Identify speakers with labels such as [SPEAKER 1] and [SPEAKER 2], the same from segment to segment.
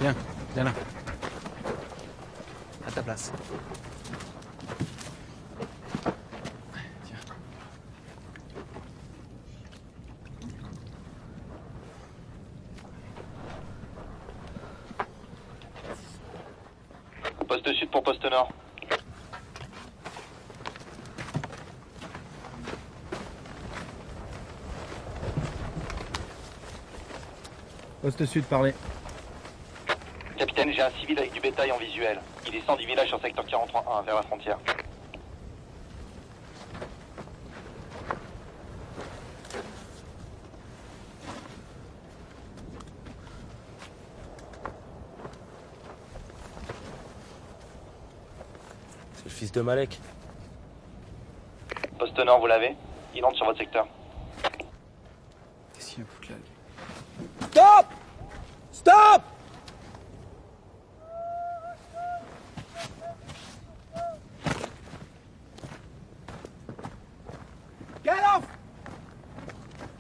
[SPEAKER 1] Viens, viens là. À ta place. Tiens.
[SPEAKER 2] Poste sud pour poste nord.
[SPEAKER 1] Poste sud, parlez.
[SPEAKER 2] Capitaine, j'ai un civil avec du bétail en visuel. Il descend du village sur secteur 43-1 vers la frontière.
[SPEAKER 3] C'est le fils de Malek.
[SPEAKER 2] Poste nord, vous l'avez? Il entre sur votre secteur.
[SPEAKER 1] Qu'est-ce qu'il vient foutre là, lui?
[SPEAKER 3] Stop! Stop!
[SPEAKER 4] Get off!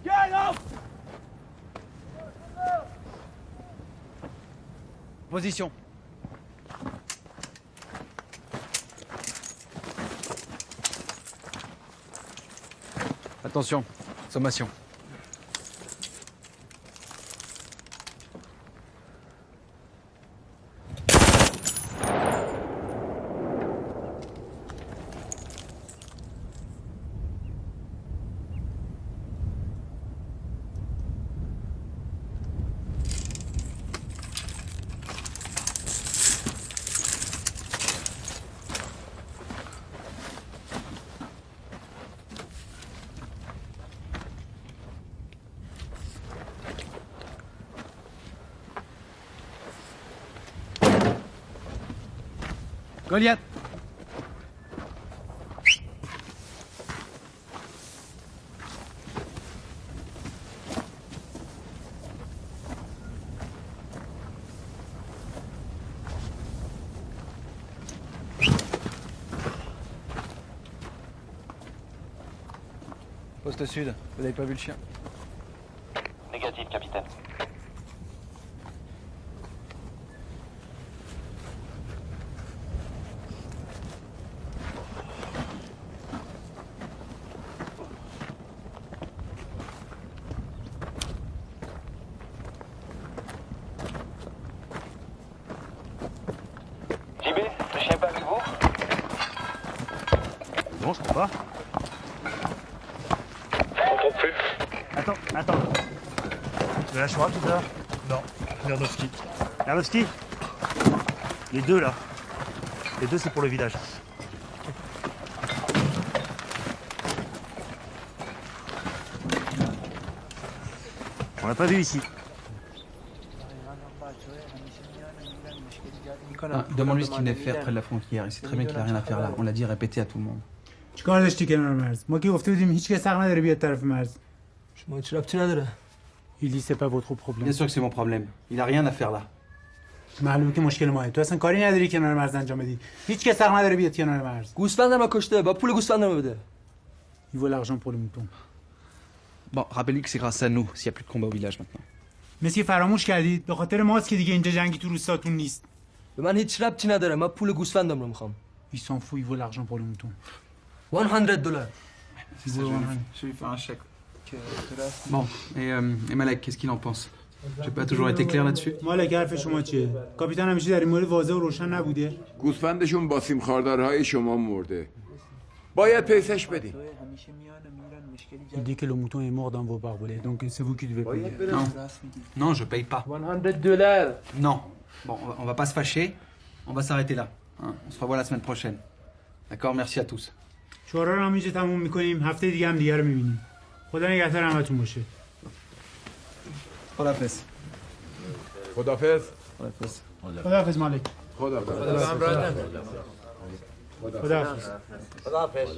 [SPEAKER 4] Get off!
[SPEAKER 1] Position. Attention, sommation. Goliath. Poste sud, vous n'avez pas vu le chien?
[SPEAKER 2] Négatif, capitaine. JB, le chien est pas avec vous?
[SPEAKER 5] Non, je crois pas.
[SPEAKER 2] On plus.
[SPEAKER 5] Attends. Tu veux la Shoah tout à l'heure? Non, Merdowski. Merdowski? Les deux là. Les deux c'est pour le village. On l'a pas vu ici.
[SPEAKER 1] Ah, demande-lui ce qu'il venait faire près de la frontière. Il sait très bien qu'il a rien à faire là. On l'a dit répété à tout le monde.
[SPEAKER 4] چیکار داشتی کنار مرز؟ ما که گفته بودیم هیچ کس حق نداره بیاد طرف مرز.
[SPEAKER 3] شما چه ربطی نداره؟
[SPEAKER 4] Il dit c'est pas votre problème.
[SPEAKER 1] Bien sûr que c'est mon problème. Il a rien à faire là.
[SPEAKER 4] معلومه که مشکل ماه. تو اصلا کاری نداری کنار مرز انجام بدی. هیچ کس حق نداره بیاد کنار مرز.
[SPEAKER 3] گوسفندم کشته با پول گوسفندم بده.
[SPEAKER 4] Il veut l'argent pour le mouton.
[SPEAKER 1] Bon, rappelle-lui que c'est grâce à nous s'il n'y a plus de combat au village maintenant.
[SPEAKER 4] مسی فراموش کردید به خاطر ماست که دیگه اینجا جنگی تو روستاتون نیست.
[SPEAKER 3] به من هیچ ربطی نداره. من پول گوسفندم رو میخوام.
[SPEAKER 4] Il s'en fout, il veut l'argent pour le mouton.
[SPEAKER 3] $100.
[SPEAKER 1] C'est ça, je vais lui faire un chèque. Bon, et Malek, qu'est-ce qu'il en pense? J'ai pas toujours été clair là-dessus.
[SPEAKER 4] مالک حرف شما چیه؟ کاپیتان همیشه در این مورد واضح و روشن نبوده.
[SPEAKER 6] گوسفندشون با سیم خاردارهای شما مرده. باید پیسش بدین.
[SPEAKER 4] Il dit que le mouton est mort dans vos barbelés, donc c'est vous qui devez payer.
[SPEAKER 1] Non, je paye pas.
[SPEAKER 3] $100.
[SPEAKER 1] Non. Bon, on va pas se fâcher. On va s'arrêter là. Hein, on se revoit la semaine prochaine. D'accord, merci à tous.
[SPEAKER 4] شورا رو همینجا تموم میکنیم. هفته دیگه هم دیگه رو میبینیم. خدا نگهدار همتون باشه.
[SPEAKER 1] خداحافظ.
[SPEAKER 6] خدافظ.
[SPEAKER 1] خداحافظ.
[SPEAKER 4] خداحافظ مالک.
[SPEAKER 6] خدافظ.
[SPEAKER 4] خداحافظ.
[SPEAKER 3] خداحافظ.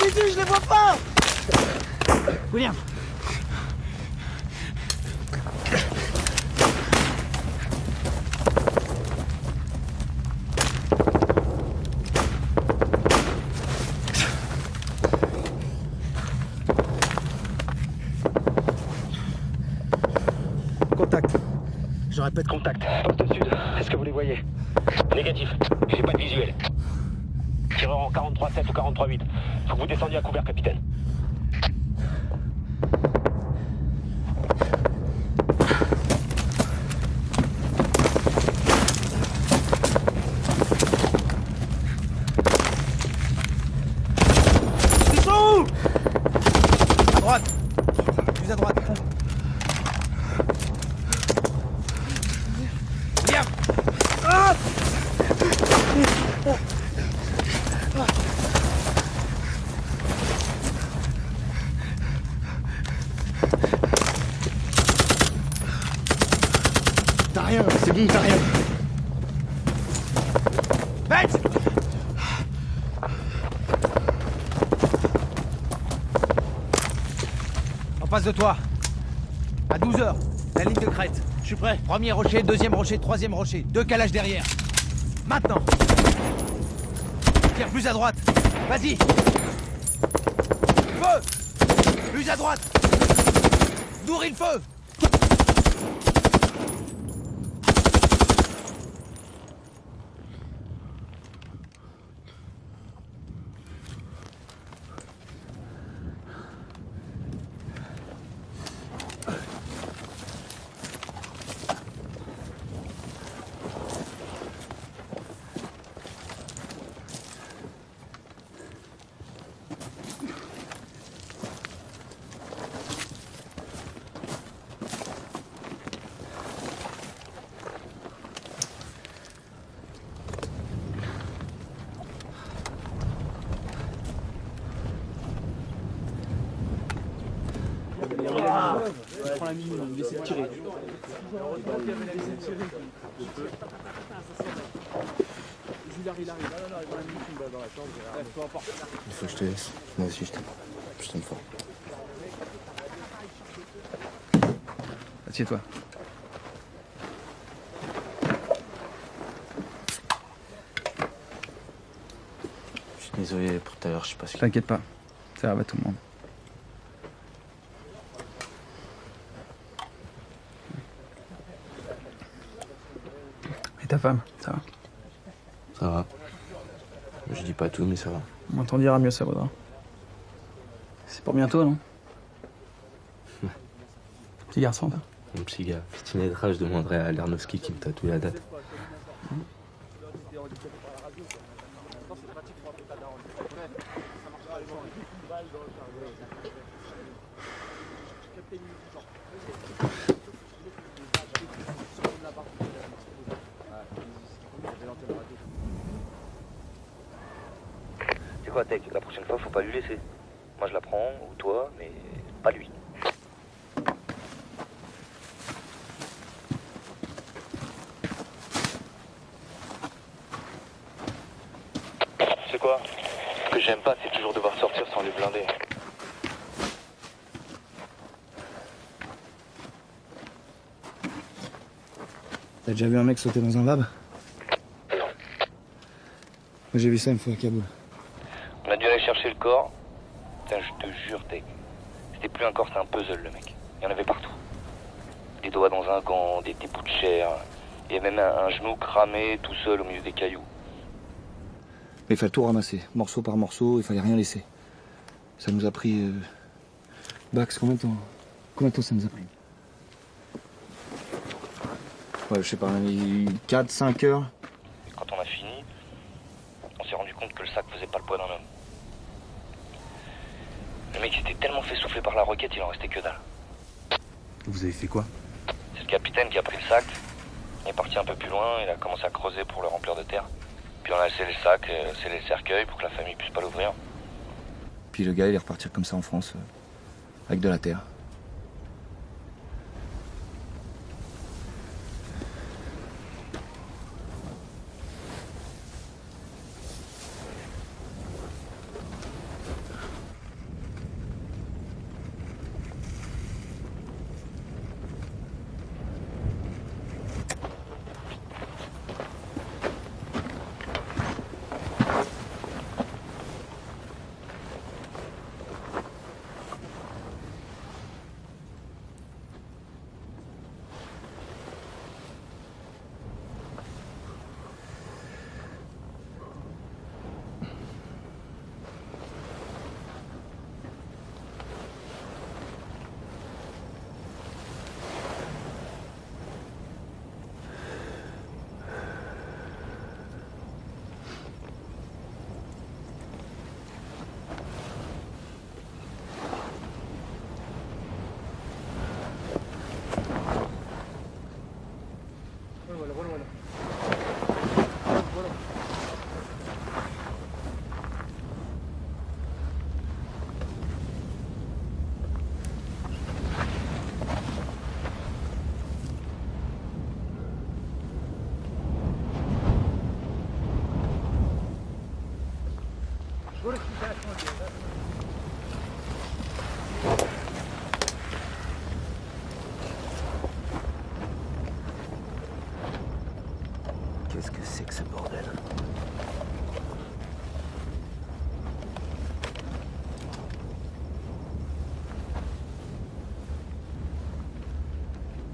[SPEAKER 3] Ici, je les vois pas.
[SPEAKER 5] William.
[SPEAKER 3] Contact.
[SPEAKER 5] Je répète,
[SPEAKER 2] Contact. Poste sud. Est-ce que vous les voyez? Négatif. J'ai pas de visuel. Tireur en 43-7 ou 43-8. Faut que vous descendiez à couvert, capitaine.
[SPEAKER 3] Ils sont où? À droite. Plus à droite. Viens. Ah!
[SPEAKER 5] t'as rien, c'est bon, t'as rien.
[SPEAKER 3] Bête! En face de toi. À 12h, la ligne de crête.
[SPEAKER 5] Je suis prêt.
[SPEAKER 3] Premier rocher, deuxième rocher, troisième rocher. 2 calages derrière. Maintenant. Tire plus à droite. Vas-y. Feu! Plus à droite. Nourris le feu!
[SPEAKER 7] Il faut que je te laisse. Moi aussi, je t'aime fort.
[SPEAKER 1] Assieds-toi.
[SPEAKER 7] Je suis désolé pour tout à l'heure, je sais pas si...
[SPEAKER 1] T'inquiète pas, ça arrive à tout le monde. Et ta femme, ça va?
[SPEAKER 7] Ça va. Je dis pas tout, mais ça va.
[SPEAKER 1] On t'en dira, mieux ça vaudra. C'est pour bientôt, non? Petit garçon, toi.
[SPEAKER 7] Mon petit gars, si tu m'aideras, je demanderai à Lernovski qui me tatoue la date.
[SPEAKER 2] C'est quoi, Tech? La prochaine fois, faut pas lui laisser. Moi, je la prends, ou toi, mais pas lui. C'est quoi? Ce que j'aime pas, c'est toujours devoir sortir sans les blinder.
[SPEAKER 8] T'as déjà vu un mec sauter dans un lab?
[SPEAKER 2] Non.
[SPEAKER 8] Moi j'ai vu ça une fois à Kaboul.
[SPEAKER 2] On a dû aller chercher le corps. Putain, je te jure, Tech. C'était plus un corps, c'est un puzzle, le mec. Il y en avait partout. Des doigts dans un gant, des bouts de chair. Il y avait même un genou cramé tout seul au milieu des cailloux.
[SPEAKER 8] Mais il fallait tout ramasser, morceau par morceau, il fallait rien laisser. Ça nous a pris... Bax, combien de temps ça nous a pris? Ouais, je sais pas, 4, 5 heures.
[SPEAKER 2] Et quand on a fini, on s'est rendu compte que le sac faisait pas le poids d'un homme. Le mec s'était tellement fait souffler par la roquette, il en restait que dalle.
[SPEAKER 7] Vous avez fait quoi?
[SPEAKER 2] C'est le capitaine qui a pris le sac. Il est parti un peu plus loin, il a commencé à creuser pour le remplir de terre. Puis on a laissé le sac, scellé le cercueil pour que la famille puisse pas l'ouvrir.
[SPEAKER 8] Puis le gars, il est reparti comme ça en France, avec de la terre.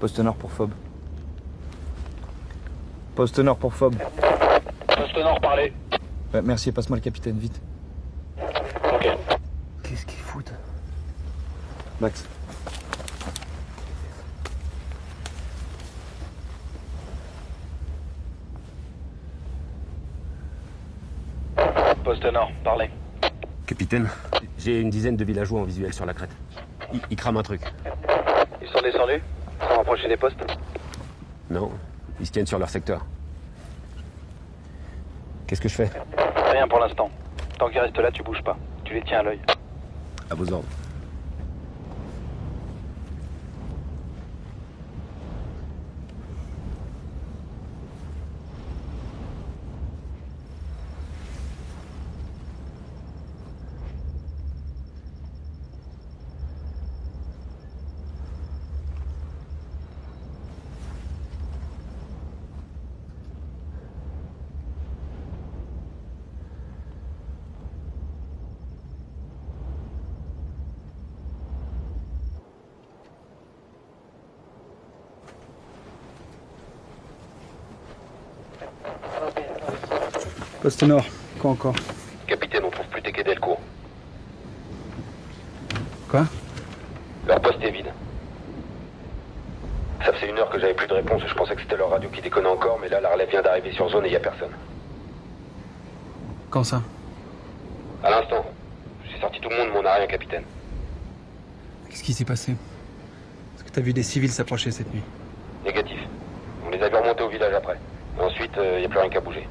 [SPEAKER 8] Poste nord pour Fob. Poste nord pour Fob.
[SPEAKER 2] Poste nord, parlez.
[SPEAKER 8] Ouais, merci, passe-moi le capitaine, vite.
[SPEAKER 2] Ok.
[SPEAKER 8] Qu'est-ce qu'ils foutent? Max.
[SPEAKER 2] Poste nord, parlez.
[SPEAKER 9] Capitaine, j'ai une dizaine de villageois en visuel sur la crête. Ils crament un truc.
[SPEAKER 2] Ils sont descendus? Ils sont rapprochés des postes?
[SPEAKER 9] Non, ils se tiennent sur leur secteur. Qu'est-ce que je fais?
[SPEAKER 2] Rien pour l'instant. Tant qu'ils restent là, tu bouges pas. Tu les tiens à l'œil.
[SPEAKER 9] À vos ordres.
[SPEAKER 1] Poste nord, quoi encore?
[SPEAKER 2] Capitaine, on trouve plus Teke Delcourt.
[SPEAKER 1] Quoi?
[SPEAKER 2] Leur poste est vide. Ça faisait 1 heure que j'avais plus de réponse. Je pensais que c'était leur radio qui déconnait encore, mais là, la relève vient d'arriver sur zone et y a personne.
[SPEAKER 1] Quand ça?
[SPEAKER 2] À l'instant. J'ai sorti tout le monde, mais on n'a rien, capitaine.
[SPEAKER 1] Qu'est-ce qui s'est passé? Est-ce que t'as vu des civils s'approcher cette nuit?
[SPEAKER 2] Négatif. On les a vus remonter au village après. Ensuite, y a plus rien qu'à bouger.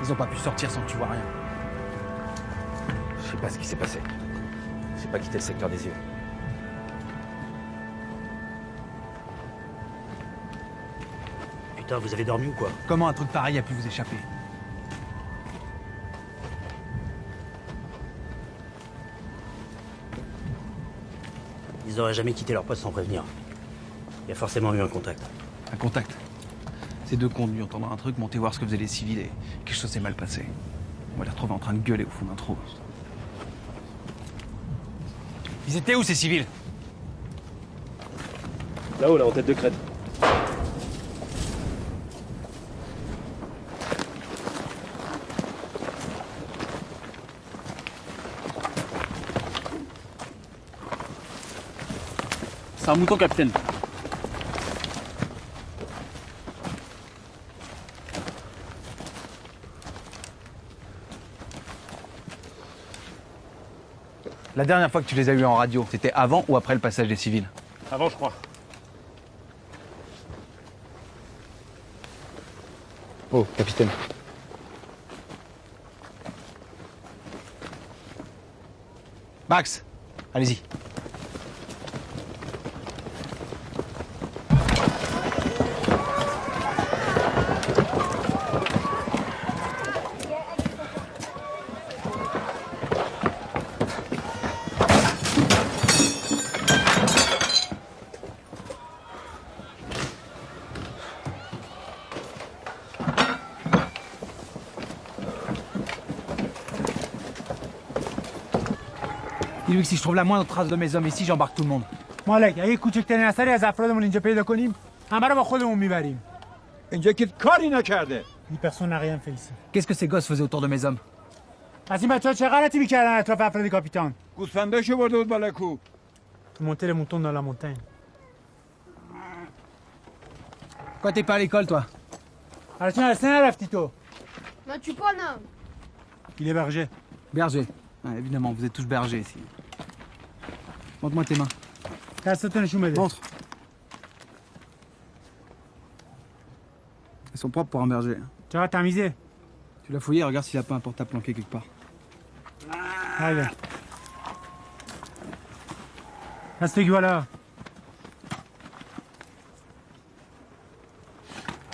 [SPEAKER 3] Ils ont pas pu sortir sans que tu vois rien.
[SPEAKER 9] Je sais pas ce qui s'est passé. J'ai pas quitté le secteur des yeux.
[SPEAKER 5] Putain, vous avez dormi ou quoi?
[SPEAKER 3] Comment un truc pareil a pu vous échapper?
[SPEAKER 5] Ils auraient jamais quitté leur poste sans prévenir. Il y a forcément eu un contact.
[SPEAKER 3] Un contact. Ces deux cons dû entendre un truc, monter voir ce que faisaient les civils et quelque chose s'est mal passé. On va les retrouver en train de gueuler au fond d'un trou. Ils étaient où ces civils?
[SPEAKER 9] Là-haut, là, en tête de crête.
[SPEAKER 1] C'est un mouton, capitaine.
[SPEAKER 3] La dernière fois que tu les as eus en radio, c'était avant ou après le passage des civils?
[SPEAKER 9] Avant, je crois.
[SPEAKER 8] Oh, capitaine.
[SPEAKER 3] Max, allez-y. Dis-lui que si je trouve la moindre trace de mes hommes ici, j'embarque tout le monde. مالک اگه کوچکترین اثری از افرادمون اینجا پیدا کنیم همه رو با خودمون میبریم.
[SPEAKER 6] اینجا که کاری نکرده.
[SPEAKER 4] Personne n'a rien fait ici.
[SPEAKER 3] Qu'est-ce que ces gosses faisaient autour de mes hommes?
[SPEAKER 4] از این بچه‌ها چه غلطی می‌کردن اطراف افراد کاپیتان؟
[SPEAKER 6] گوسفنداشو برده بود بالا کو.
[SPEAKER 4] Monter les moutons dans la montagne.
[SPEAKER 3] Pourquoi t'es pas à l'école, toi?
[SPEAKER 4] برای چی درس نرفتی تو؟
[SPEAKER 10] Ne tue pas l'homme.
[SPEAKER 4] Il est berger.
[SPEAKER 3] Berger. Ouais, évidemment, vous êtes tous bergers ici. Montre-moi tes mains.
[SPEAKER 4] دستتو نشون بده.
[SPEAKER 3] Montre. Elles sont propres pour un berger.
[SPEAKER 4] چقدر تمیزه.
[SPEAKER 3] Tu l'as fouillé, regarde s'il a pas un portable planqué quelque part.
[SPEAKER 4] Allez. Reste voilà.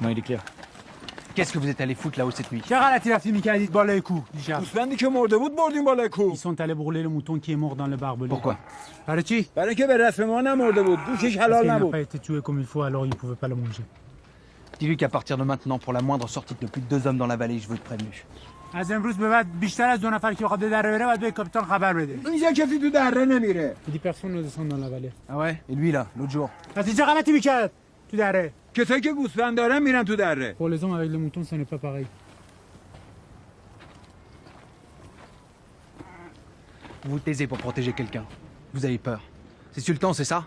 [SPEAKER 7] Non, il est clair.
[SPEAKER 3] Qu'est-ce que vous êtes allé foutre là-haut cette nuit?
[SPEAKER 4] چه غلطی رفتی می‌کردید بالای کوه دیشب؟
[SPEAKER 6] گوسفندی که مرده بود بردیم بالا کو.
[SPEAKER 4] Ils sont allés brûler le mouton qui est mort dans le barbelé.
[SPEAKER 3] Pourquoi?
[SPEAKER 4] برای چی؟
[SPEAKER 6] برای اینکه به رسم ما نمرده بود. گوشش
[SPEAKER 4] Parce
[SPEAKER 6] حلال
[SPEAKER 4] qu'il n'a
[SPEAKER 6] نبود.
[SPEAKER 4] pas été tué comme il faut, alors il ne pouvait pas le manger.
[SPEAKER 3] Dis-lui qu'à partir de maintenant, pour la moindre sortie de plus de 2 hommes dans la vallée, je veux être prévenu.
[SPEAKER 4] از امروز به بعد بیشتر از 2 نفر که بخواد به دره بره باید به کاپیتان خبر بده.
[SPEAKER 6] اینجا کسی تو دره نمیره.
[SPEAKER 4] Il dit personne ne descend dans la vallée.
[SPEAKER 3] Ah ouais? Et lui là, l'autre jour?
[SPEAKER 4] پس چه غلطی می‌کرد تو دره؟
[SPEAKER 6] کسایی که گوسفند دارن میرن تو دره.
[SPEAKER 4] Pour les hommes avec les moutons, ce n'est pas pareil.
[SPEAKER 3] Vous vous taisez pour protéger quelqu'un. Vous avez peur. C'est Sultan, c'est ça?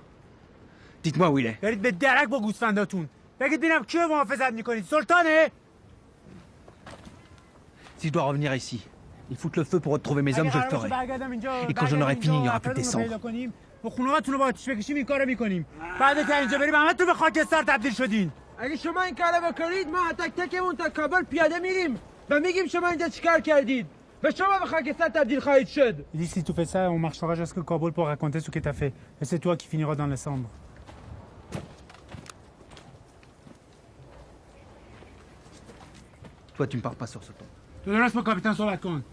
[SPEAKER 3] Dites-moi où il est.
[SPEAKER 4] برید به درک با گوسفنداتون. بگید ببینم کیو محافظت می‌کنید. سلطانه؟
[SPEAKER 3] Si je dois revenir ici, il fout le feu pour retrouver mes hommes, je le ferai. Et quand j'en aurai fini, il n'y aura plus que des cendres.
[SPEAKER 4] با خونواتون رو با آتیش بکشیم این کارو می‌کنیم. بعد که اینجا بریم همتون به خاکستر تبدیل شدین.
[SPEAKER 11] اگه شما این کارو بکنید ما تک تکمون تا کابل پیاده میریم و میگیم شما اینجا چیکار کردید و شما به خاکستر تبدیل خواهید شد.
[SPEAKER 4] Il dit si tu fais ça, on marchera jusqu'au Kaboul pour raconter ce que t'as fait. Et c'est toi qui finiras dans les cendres.
[SPEAKER 3] Toi, tu me parles pas sur ce ton.
[SPEAKER 4] Tu donnes mon capitaine sur la compte.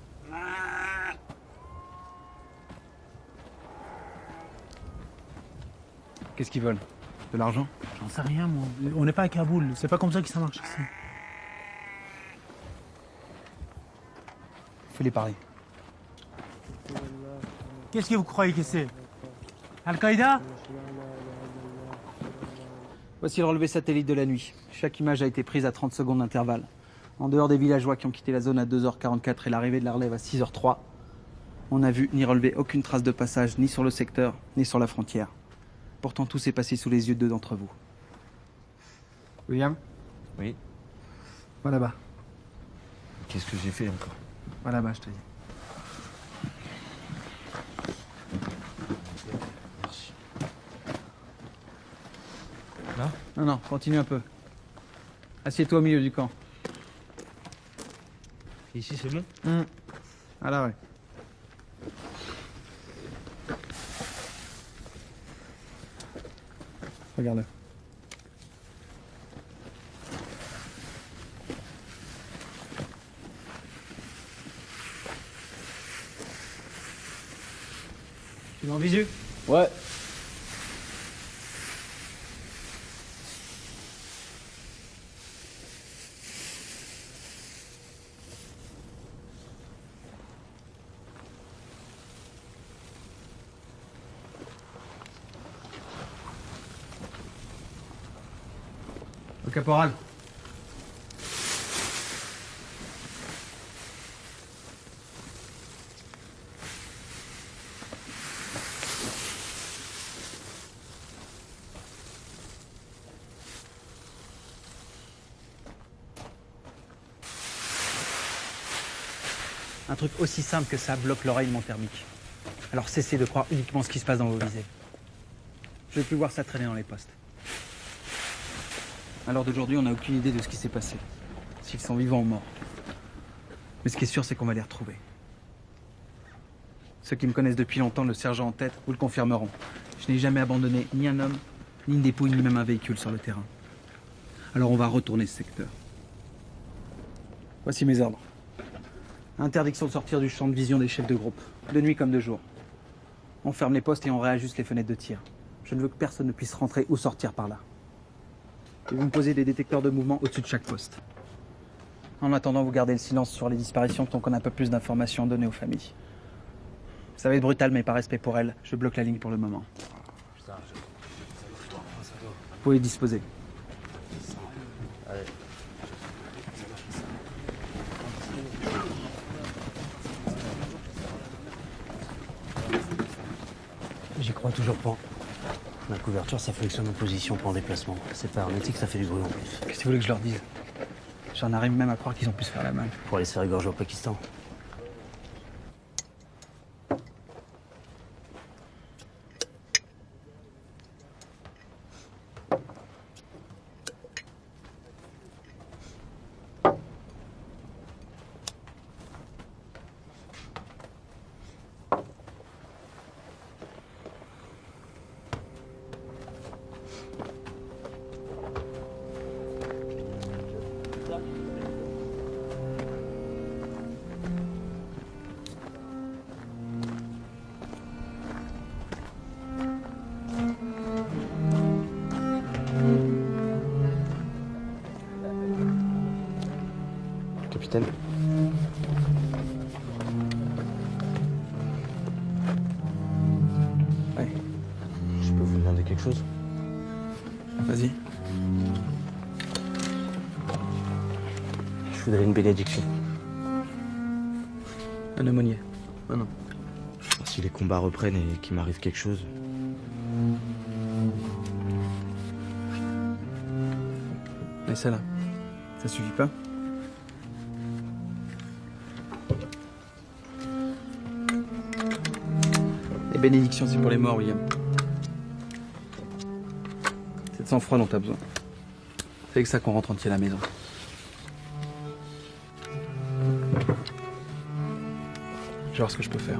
[SPEAKER 3] Qu'est-ce qu'ils veulent? De l'argent?
[SPEAKER 4] J'en sais rien, moi. On n'est pas à Kaboul. C'est pas comme ça que ça marche ici.
[SPEAKER 3] Fais-les parler.
[SPEAKER 4] Qu'est-ce que vous croyez que c'est? Al-Qaïda?
[SPEAKER 3] Voici le relevé satellite de la nuit. Chaque image a été prise à 30 secondes d'intervalle. En dehors des villageois qui ont quitté la zone à 2h44 et l'arrivée de la relève à 6h03, on n'a vu ni relevé aucune trace de passage ni sur le secteur, ni sur la frontière. Pourtant, tout s'est passé sous les yeux de 2 d'entre vous. William?
[SPEAKER 7] Oui.
[SPEAKER 3] Va là-bas.
[SPEAKER 7] Qu'est-ce que j'ai fait encore?
[SPEAKER 3] Va là-bas, je te dis.
[SPEAKER 7] Là?
[SPEAKER 3] Non, non, continue un peu. Assieds-toi au milieu du camp.
[SPEAKER 5] Ici, c'est bon?
[SPEAKER 3] Ah là, ouais. Regarde-le.
[SPEAKER 4] Tu veux en visu?
[SPEAKER 7] Ouais.
[SPEAKER 3] Au caporal. Un truc aussi simple que ça bloque l'oreillement thermique. Alors cessez de croire uniquement ce qui se passe dans vos visées. Je ne veux plus voir ça traîner dans les postes. À l'heure d'aujourd'hui, on n'a aucune idée de ce qui s'est passé. S'ils sont vivants ou morts. Mais ce qui est sûr, c'est qu'on va les retrouver. Ceux qui me connaissent depuis longtemps, le sergent en tête, vous le confirmeront. Je n'ai jamais abandonné ni un homme, ni une dépouille, ni même un véhicule sur le terrain. Alors on va retourner ce secteur. Voici mes ordres. Interdiction de sortir du champ de vision des chefs de groupe, de nuit comme de jour. On ferme les postes et on réajuste les fenêtres de tir. Je ne veux que personne ne puisse rentrer ou sortir par là. Et vous me posez des détecteurs de mouvement au-dessus de chaque poste. En attendant, vous gardez le silence sur les disparitions tant qu'on a un peu plus d'informations à donner aux familles. Ça va être brutal, mais par respect pour elles, je bloque la ligne pour le moment. Vous pouvez disposer.
[SPEAKER 12] Je reprends. La couverture, ça fonctionne en position pour en déplacement. C'est pas hermétique, ça fait du bruit en plus.
[SPEAKER 3] Qu'est-ce que vous voulez que je leur dise? J'en arrive même à croire qu'ils ont pu se faire la malle.
[SPEAKER 12] Pour aller se faire égorger au Pakistan.
[SPEAKER 7] Capitaine.
[SPEAKER 3] Ouais.
[SPEAKER 7] Je peux vous demander quelque chose?
[SPEAKER 3] Vas-y.
[SPEAKER 7] Je voudrais une bénédiction.
[SPEAKER 3] Un aumônier.
[SPEAKER 7] Ah non. Si les combats reprennent et qu'il m'arrive quelque chose.
[SPEAKER 3] Mais celle-là, ça suffit pas? Les bénédictions, c'est pour les morts, William. C'est de sang-froid dont t'as besoin. C'est avec ça qu'on rentre entier à la maison. Je vais voir ce que je peux faire.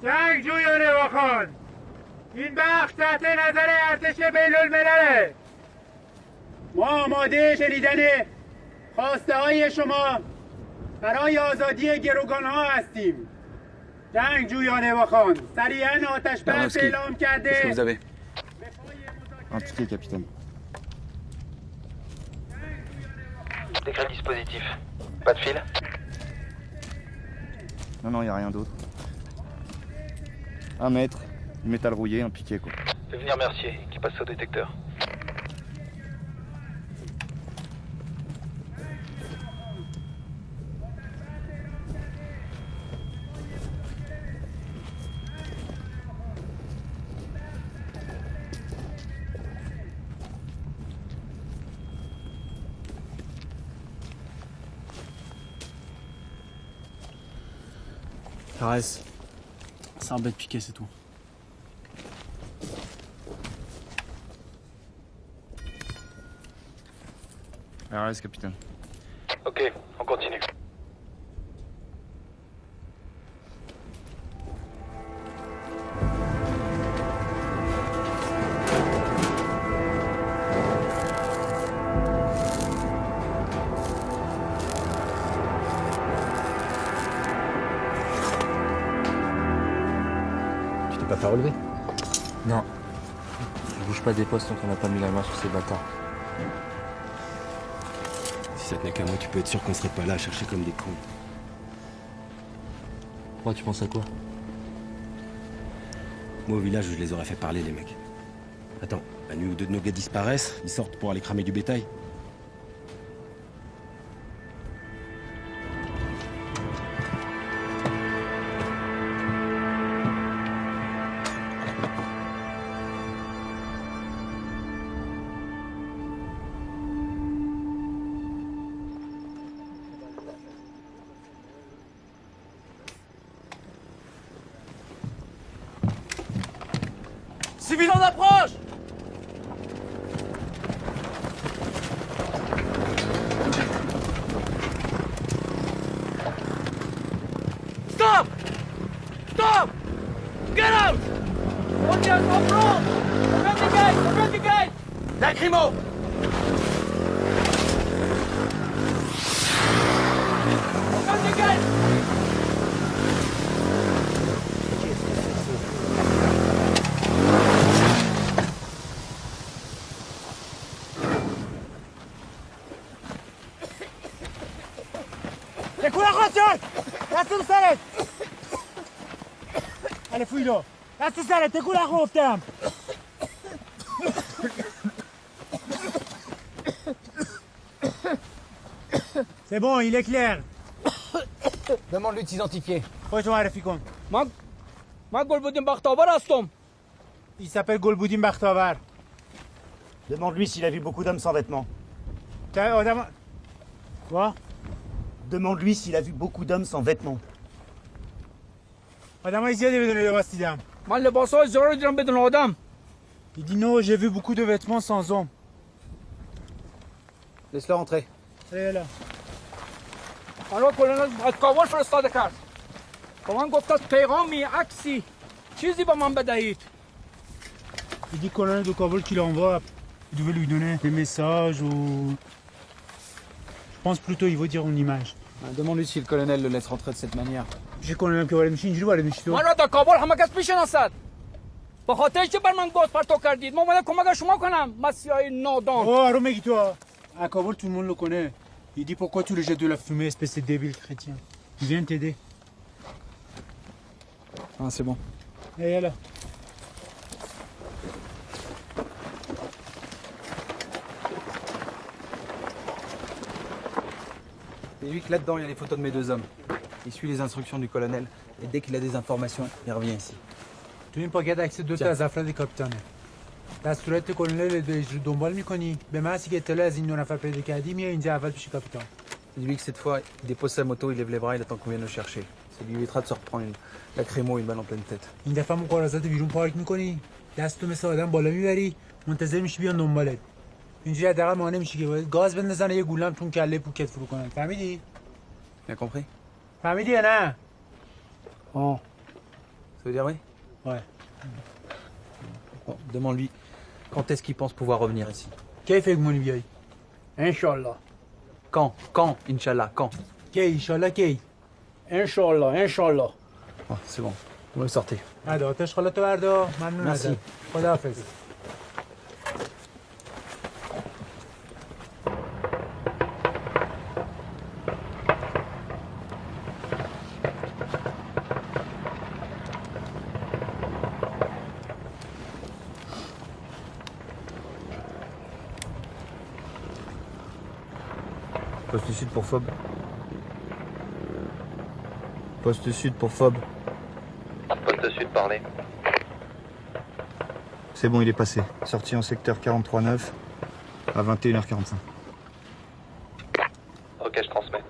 [SPEAKER 4] جنگجویان واخان این بخش تحت نظر ارتش بین‌الملله ما آماده شنیدن خواسته های شما برای آزادی گروگانها هستیم جنگجویان واخان سریعا آتش بس اعلام کرده
[SPEAKER 8] Un ticket, capitaine.
[SPEAKER 2] Décret dispositif. Pas de fil?
[SPEAKER 8] Non, y a rien d'autre. 1 mètre, du métal rouillé, un piquet, quoi.
[SPEAKER 2] Fais venir Mercier, qui passe au détecteur.
[SPEAKER 12] Fares, c'est un bête piqué, c'est tout.
[SPEAKER 8] RS, capitaine.
[SPEAKER 2] Ok, on continue.
[SPEAKER 7] Pas faire relever?
[SPEAKER 8] Non.
[SPEAKER 7] Je bouge pas des postes tant qu'on n'a pas mis la main sur ces bâtards.
[SPEAKER 9] Si ça tenait qu'à moi, tu peux être sûr qu'on serait pas là à chercher comme des cons.
[SPEAKER 7] Moi, tu penses à quoi?
[SPEAKER 9] Moi, au village, je les aurais fait parler, les mecs. Attends, la nuit où 2 de nos gars disparaissent, ils sortent pour aller cramer du bétail.
[SPEAKER 11] Civil en approche! Stop! Stop! Get out! On tient en front! Open the gate! Open the gate! Lacrymo! Open the gate!
[SPEAKER 4] دست تو سرت الفویلو دست تو سرت تکون نخور افتم C'est bon, il est clair.
[SPEAKER 3] Demande-lui de s'identifier.
[SPEAKER 4] Il s'appelle Golboudim Bakhtavar.
[SPEAKER 5] Demande-lui s'il a vu beaucoup d'hommes sans vêtements.
[SPEAKER 4] Quoi?
[SPEAKER 5] Demande-lui s'il a vu beaucoup d'hommes sans vêtements.
[SPEAKER 4] Il dit non, j'ai vu beaucoup de vêtements sans hommes.
[SPEAKER 3] Laisse-le rentrer.
[SPEAKER 4] Allez là.
[SPEAKER 11] حالا کلونل از کابل فرستاده کرد با من گفت از پیغامی عکسی چیزی به من بدهید.
[SPEAKER 4] Il dit colonel de Kaboul qu'il envoie. Il devait lui donner des messages ou... Je pense plutôt il veut dire une image.
[SPEAKER 3] Demande-lui si le colonel le laisse rentrer de cette manière.
[SPEAKER 4] J'ai colonel که وارد میشه اینجوری وارد میشه تو.
[SPEAKER 11] من را در کابل همه کس میشناسد. به خاطر چه بر من گفت پرتو کردید؟ من اومدم کمک شما کنم. مسیحای نادان.
[SPEAKER 4] Oh, arrête mec toi. À Kaboul tout le monde le connaît. Il dit pourquoi tu le jettes de la fumée, espèce de débile chrétien. Il vient t'aider.
[SPEAKER 3] Ah, c'est bon.
[SPEAKER 4] Et là.
[SPEAKER 3] Et lui que là-dedans, il y a les photos de mes deux hommes. Il suit les instructions du colonel et dès qu'il a des informations, il revient ici.
[SPEAKER 4] تو این پاکت عکس دو تا از افراد کاپیتانه. دستورات کلونل رو دنبال میکنی. به محضی که اطلاع از این دو نفر پیدا کردی میای اینجا اول پیش کاپیتان.
[SPEAKER 3] Dis-lui que cette fois, il dépose sa moto, il lève les bras, il attend qu'on vienne le chercher. Ça lui évitera de se reprendre une lacrymo, une balle en pleine tête.
[SPEAKER 4] این دفعه مقارزات بیرون پارک میکنی. دستو مثل آدم بالا میبری. منتظر میشی بیان دنبالت. اینجوری حداقل مانع میشی که گاز بندازن یه گولم تو کله پوکت فرو کنن. فهمیدی؟
[SPEAKER 3] Bien compris?
[SPEAKER 4] فهمیدی یا نه؟
[SPEAKER 3] Oh. Ça veut dire oui?
[SPEAKER 4] Ouais.
[SPEAKER 3] Bon, demande-lui quand est-ce qu'il pense pouvoir revenir ici.
[SPEAKER 4] کی فکر می‌کنی بیای؟
[SPEAKER 11] انشالله.
[SPEAKER 3] Quand, Inch'Allah, quand?
[SPEAKER 4] کی ایشالله کی؟
[SPEAKER 11] انشالله انشالله.
[SPEAKER 3] Oh, c'est bon. Vous me sortez.
[SPEAKER 4] عاد آتش خالتو بردار. ممنون ازت. خداحافظ.
[SPEAKER 8] Poste sud pour Fob. Poste sud pour Fob.
[SPEAKER 2] Poste sud, parlez.
[SPEAKER 8] C'est bon, il est passé. Sorti en secteur 43-9 à 21h45.
[SPEAKER 2] Ok, je transmets.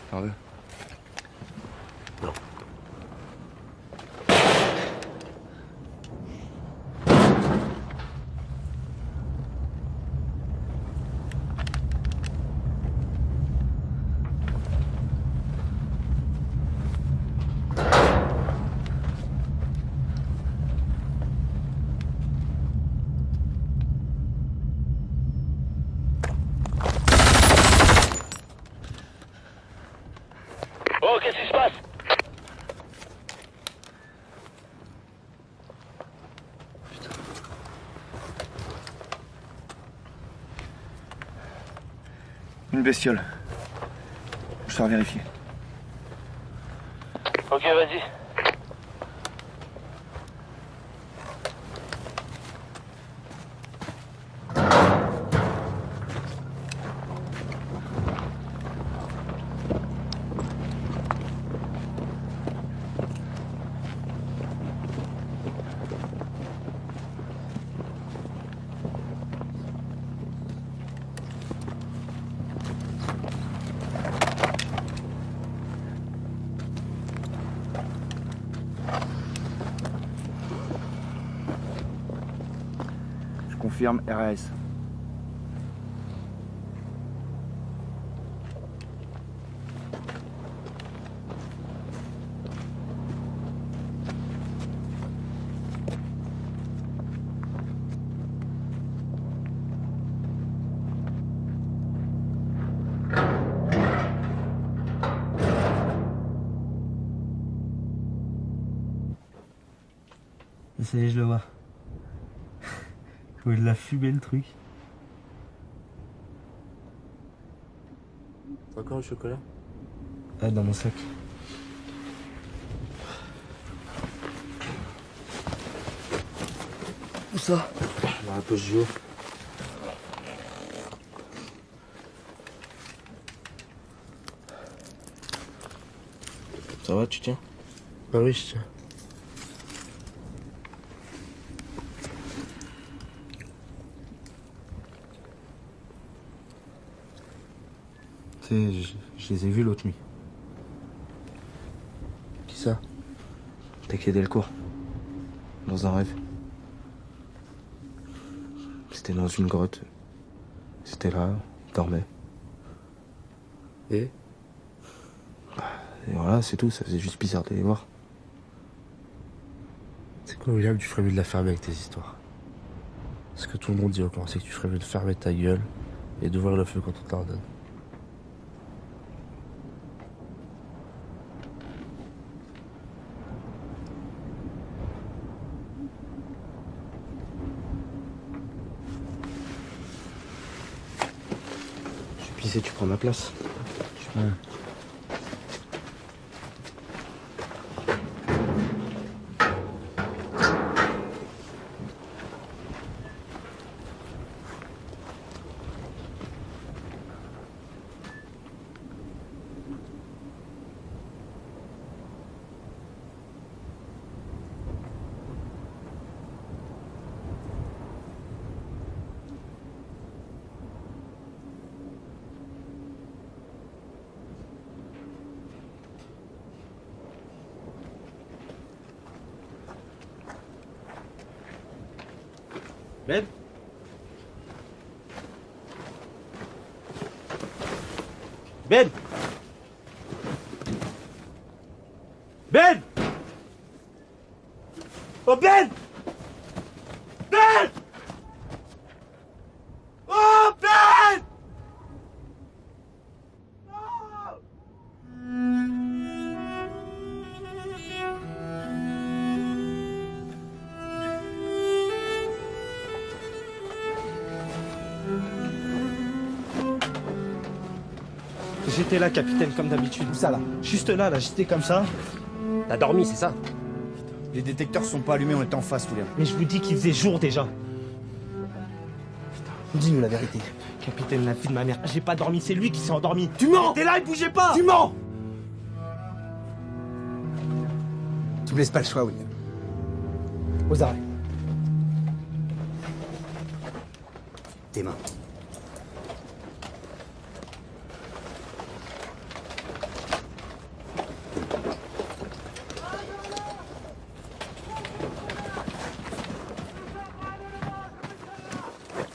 [SPEAKER 7] T'en veux? Non.
[SPEAKER 11] Oh, qu'est-ce qui se passe?
[SPEAKER 8] Une bestiole. Je sors vérifier.
[SPEAKER 11] Ok, vas-y.
[SPEAKER 8] Confirme RAS.
[SPEAKER 12] Ça y est, je le vois. Comment il l'a fumé le truc.
[SPEAKER 7] T'as encore le chocolat?
[SPEAKER 12] Ah, dans mon sac.
[SPEAKER 7] Où ça? Dans la poche du haut. Ça va, tu tiens? Bah oui, je tiens.
[SPEAKER 12] Tu sais, je les ai vus l'autre nuit.
[SPEAKER 7] Qui ça?
[SPEAKER 12] T'as quitté le cours. Dans un rêve. C'était dans une grotte. C'était là, on dormait.
[SPEAKER 7] Et
[SPEAKER 12] voilà, c'est tout, ça faisait juste bizarre de les voir.
[SPEAKER 7] C'est quoi, William, tu ferais mieux de la fermer avec tes histoires. Ce que tout le monde dit au camp, c'est que tu ferais mieux de fermer ta gueule et d'ouvrir le feu quand on t'ordonne.
[SPEAKER 12] Je suis pissé, tu prends ma place.
[SPEAKER 7] Ouais.
[SPEAKER 12] Ben? Ben! Ben! Oh Ben! Ben! Oh Ben! J'étais là, capitaine, comme d'habitude. Où ça, là? Juste là, j'étais comme ça.
[SPEAKER 9] T'as dormi, c'est ça?
[SPEAKER 13] Les détecteurs sont pas allumés, on est en face, William.
[SPEAKER 12] Mais je vous dis qu'il faisait jour déjà.
[SPEAKER 13] Dis-nous la vérité.
[SPEAKER 12] Capitaine, la fille de ma mère, j'ai pas dormi, c'est lui qui s'est endormi.
[SPEAKER 13] Tu mens!
[SPEAKER 12] T'es là, il bougeait pas!
[SPEAKER 13] Tu mens! Tu me laisses pas le choix, William. Aux arrêts. Tes mains.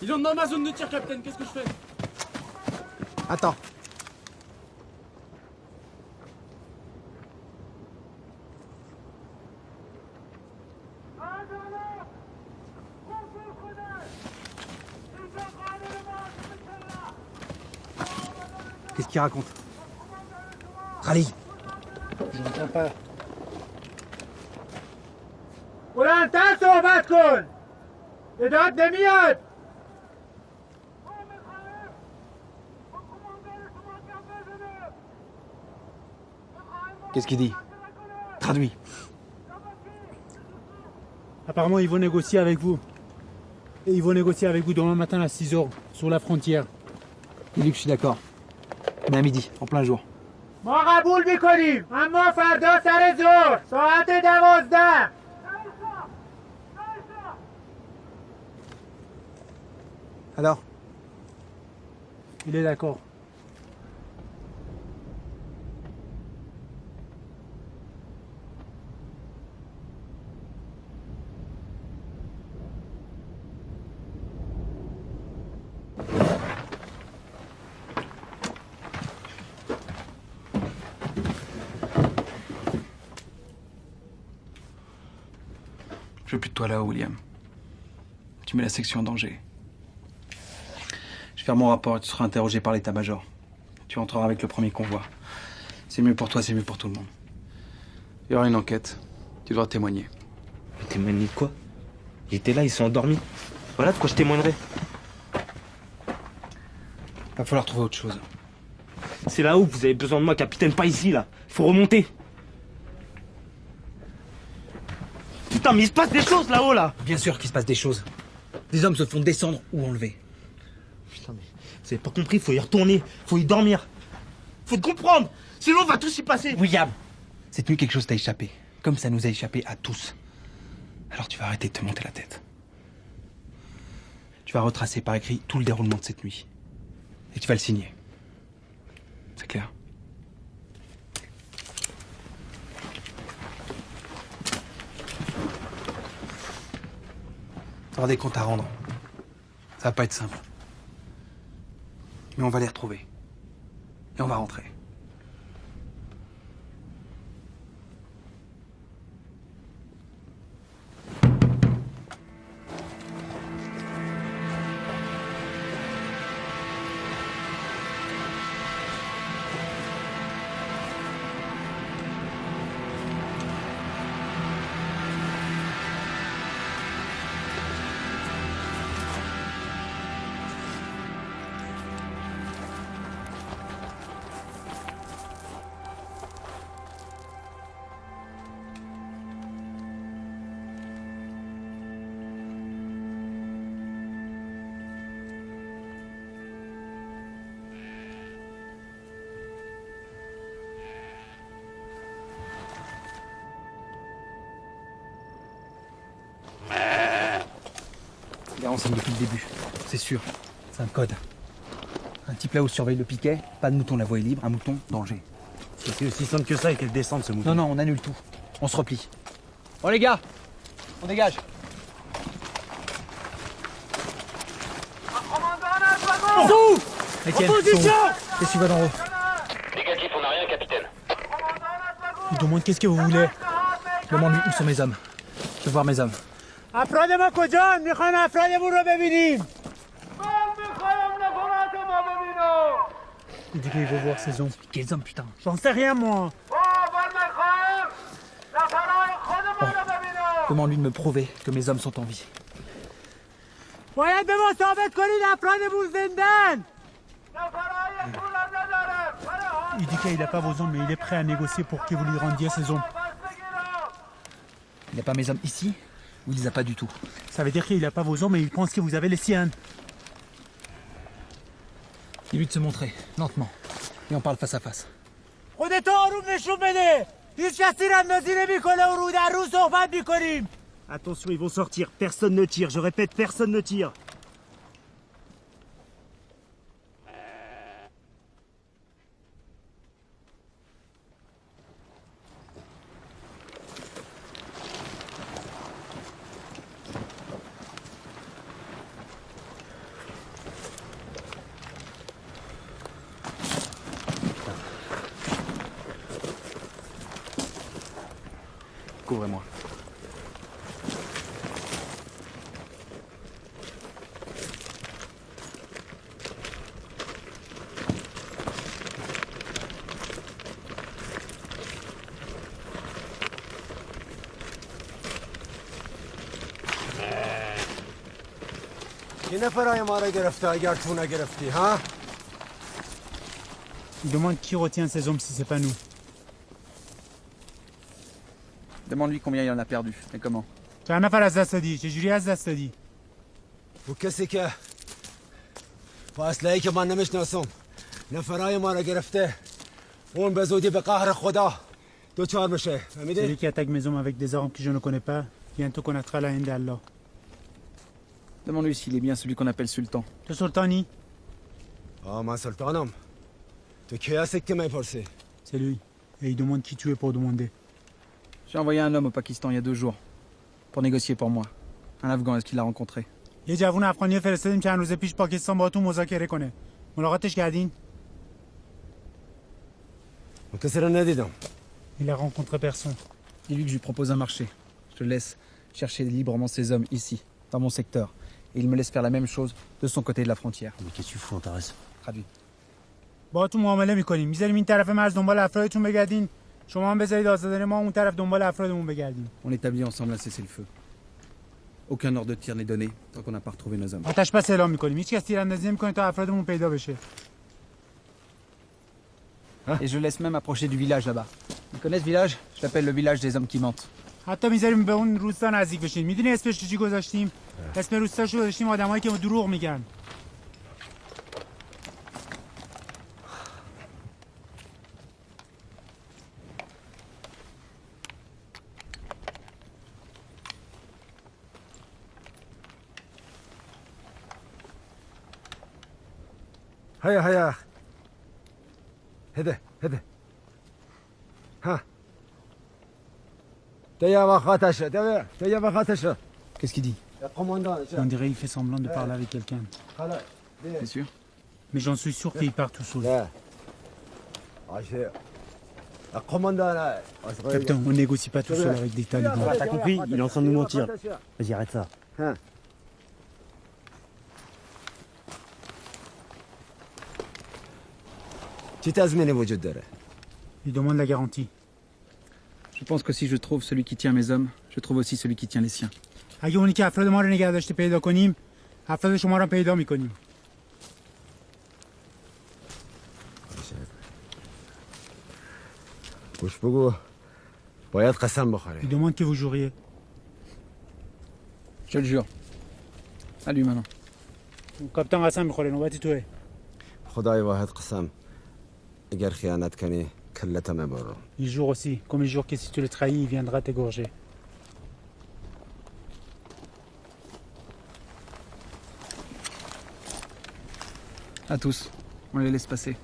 [SPEAKER 11] Ils ont dans ma zone de tir, capitaine, qu'est-ce que je fais?
[SPEAKER 13] Attends.
[SPEAKER 3] Qu'est-ce qu'il raconte?
[SPEAKER 13] Rallye.
[SPEAKER 4] Je n'entends pas. بلندتر صحبت کن! صدات نمیاد!
[SPEAKER 3] Qu'est-ce qu'il dit? Traduis.
[SPEAKER 4] Apparemment, ils vont négocier avec vous. Et ils vont négocier avec vous demain matin à 6h, sur la frontière.
[SPEAKER 3] Dis-lui que je suis d'accord. Mais à midi, en plein jour.
[SPEAKER 4] ما قبول میکنیم اما فردا سر ظهر ساعت 12.
[SPEAKER 3] Alors?
[SPEAKER 4] Il est d'accord.
[SPEAKER 1] Je veux plus de toi là, William. Tu mets la section en danger. Je vais faire mon rapport et tu seras interrogé par l'état-major. Tu entreras avec le premier convoi. C'est mieux pour toi, c'est mieux pour tout le monde. Il y aura une enquête. Tu devras témoigner.
[SPEAKER 12] Mais témoigner de quoi?
[SPEAKER 5] Il était là, il s'est endormi. Voilà de quoi je témoignerai.
[SPEAKER 3] Va falloir trouver autre chose.
[SPEAKER 5] C'est là où vous avez besoin de moi, capitaine, pas ici, là. Faut remonter. Putain, mais il se passe des choses là-haut, là.
[SPEAKER 3] Bien sûr qu'il se passe des choses. Des hommes se font descendre ou enlever.
[SPEAKER 5] Putain, mais vous avez pas compris, faut y retourner, faut y dormir. Faut te comprendre, sinon on va tous y passer.
[SPEAKER 3] William, cette nuit quelque chose t'a échappé. Comme ça nous a échappé à tous. Alors tu vas arrêter de te monter la tête. Tu vas retracer par écrit tout le déroulement de cette nuit. Et tu vas le signer. C'est clair? T'auras des comptes à rendre. Ça va pas être simple. Mais on va les retrouver. Et on va rentrer. On est ensemble depuis le début, c'est sûr. C'est un code. Un type là où surveille le piquet, pas de mouton, la voie est libre, un mouton, danger.
[SPEAKER 5] C'est aussi simple que ça et qu'elle descende ce mouton.
[SPEAKER 3] Non, on annule tout. On se replie. Bon les gars, on dégage. Etienne, qu'est-ce que tu vas d'en haut?
[SPEAKER 2] Négatif, on n'a rien, capitaine.
[SPEAKER 4] Il demande qu'est-ce que vous voulez.
[SPEAKER 3] Demande-lui où sont mes hommes. Je veux voir mes hommes.
[SPEAKER 4] افراد ما کجان؟ میخواین افرادمون رو ببینیم. Il dit qu'il veut voir ses hommes.
[SPEAKER 3] Quels hommes, putain?
[SPEAKER 4] J'en sais rien, moi.
[SPEAKER 3] Bon. Demande-lui de me prouver que mes hommes sont en vie.
[SPEAKER 4] باید به ما ثابت کنید افرادمون زندن. Il dit qu'il n'a pas vos hommes, mais il est prêt à négocier pour que vous lui rendiez ses hommes.
[SPEAKER 3] Il n'a pas mes hommes ici, ou il les a pas du tout?
[SPEAKER 4] Ça veut dire qu'il n'a pas vos hommes, mais il pense que vous avez les siens.
[SPEAKER 3] Dis-lui de se montrer, lentement. Et on parle face à face.
[SPEAKER 4] خودتو آروم نشون بده. هیچ کسی رندازی نمیکنه و رو در رو صحبت میکنیم.
[SPEAKER 5] Attention, ils vont sortir. Personne ne tire. Je répète, personne ne tire.
[SPEAKER 3] Couvrez-moi.
[SPEAKER 13] یه نفرای ما را گرفته اگر تو نگرفتی ها؟
[SPEAKER 4] Il demande qui retient ses hommes si c'est pas nous.
[SPEAKER 3] Demande-lui combien il en a perdu et comment.
[SPEAKER 4] چند نفر از دست دادی؟ چجوری از دست دادی؟
[SPEAKER 13] و کسی که با اسلحه‌ای که من نمیشناسم نفرای ما را گرفته اون به زودی به قهر خدا دوچار میشه فهمیدی؟
[SPEAKER 4] Celui qui attaque mes hommes avec des armes que je ne connais pas, bientôt connaîtra la haine d'Allah.
[SPEAKER 3] Demande-lui s'il est bien celui qu'on appelle sultan.
[SPEAKER 4] تو سلطانی؟
[SPEAKER 13] من سلطانم. تو کی هستی که میپرسی؟
[SPEAKER 4] C'est lui. Et il demande qui tu es pour demander.
[SPEAKER 3] J'ai envoyé un homme au Pakistan il y a 2 jours pour négocier pour moi. Un Afghan, est-ce qu'il l'a rencontré?
[SPEAKER 4] یه جوون افغانی فرستادیم چند روز پیش پاکستان باهاتون مذاکره کنه. ملاقاتش کردین؟
[SPEAKER 13] کسی را ندیدم.
[SPEAKER 4] Il a rencontré personne.
[SPEAKER 3] Dis-lui que je lui propose un marché. Je te laisse chercher librement ces hommes ici, dans mon secteur. Et il me laisse faire la même chose de son côté de la frontière.
[SPEAKER 12] Mais qu'est-ce que tu fous, Antares?
[SPEAKER 3] Traduit.
[SPEAKER 4] باهاتون معامله میکنیم. میذاریم این طرف مرز دنبال افرادتون بگردین. شما هم بذارید آزادانه ما اون طرف دنبال افرادمون بگردیم.
[SPEAKER 3] On établit ensemble un cessez-le-feu. Aucun ordre de tir n'est donné tant qu'on n'a pas retrouvé nos hommes.
[SPEAKER 4] آتش بس اعلام میکنیم. هیچ کس تیراندازی نمیکنه تا افرادمون پیدا بشه.
[SPEAKER 3] Et je laisse même approcher du village là-bas. Vous connaissez ce village? Je l'appelle le village des hommes qui mentent.
[SPEAKER 4] حتی میذاریم به اون روستا نزدیک بشین. میدونی اسمش چی گذاشتیم؟ اسم روستاشو گذاشتیم آدمایی که دروغ میگن.
[SPEAKER 13] هيا هده ها تيا وخاتش تيا وخاتش.
[SPEAKER 3] Qu'est-ce qu'il dit?
[SPEAKER 4] On dirait qu'il fait semblant de parler avec quelqu'un.
[SPEAKER 3] C'est sûr?
[SPEAKER 4] Mais j'en suis sûr qu'il part tout seul. Capitaine, on négocie pas tout seul avec des talibans.
[SPEAKER 12] T'as compris? Il est en train de nous mentir. Vas-y, arrête ça.
[SPEAKER 4] Il demande la garantie.
[SPEAKER 3] Je pense que si je trouve celui qui tient mes hommes, je trouve aussi celui qui tient les siens.
[SPEAKER 4] اگه اونی که افراد ما رو نگه داشته پیدا کنیم، افراد شما رو پیدا میکنیم.
[SPEAKER 13] گوش بگو باید قسم بخوری.
[SPEAKER 4] Il demande que vous juriez.
[SPEAKER 3] Je le jure. À lui maintenant.
[SPEAKER 4] کاپیتان قسم میخوره. نوبتی توه.
[SPEAKER 13] خدای واحد قسم اگر خیانت کنی کلتم میبرم.
[SPEAKER 4] Il jure aussi. Comme il jure que si tu le trahis, il viendra t'égorger.
[SPEAKER 3] À tous. On les laisse passer.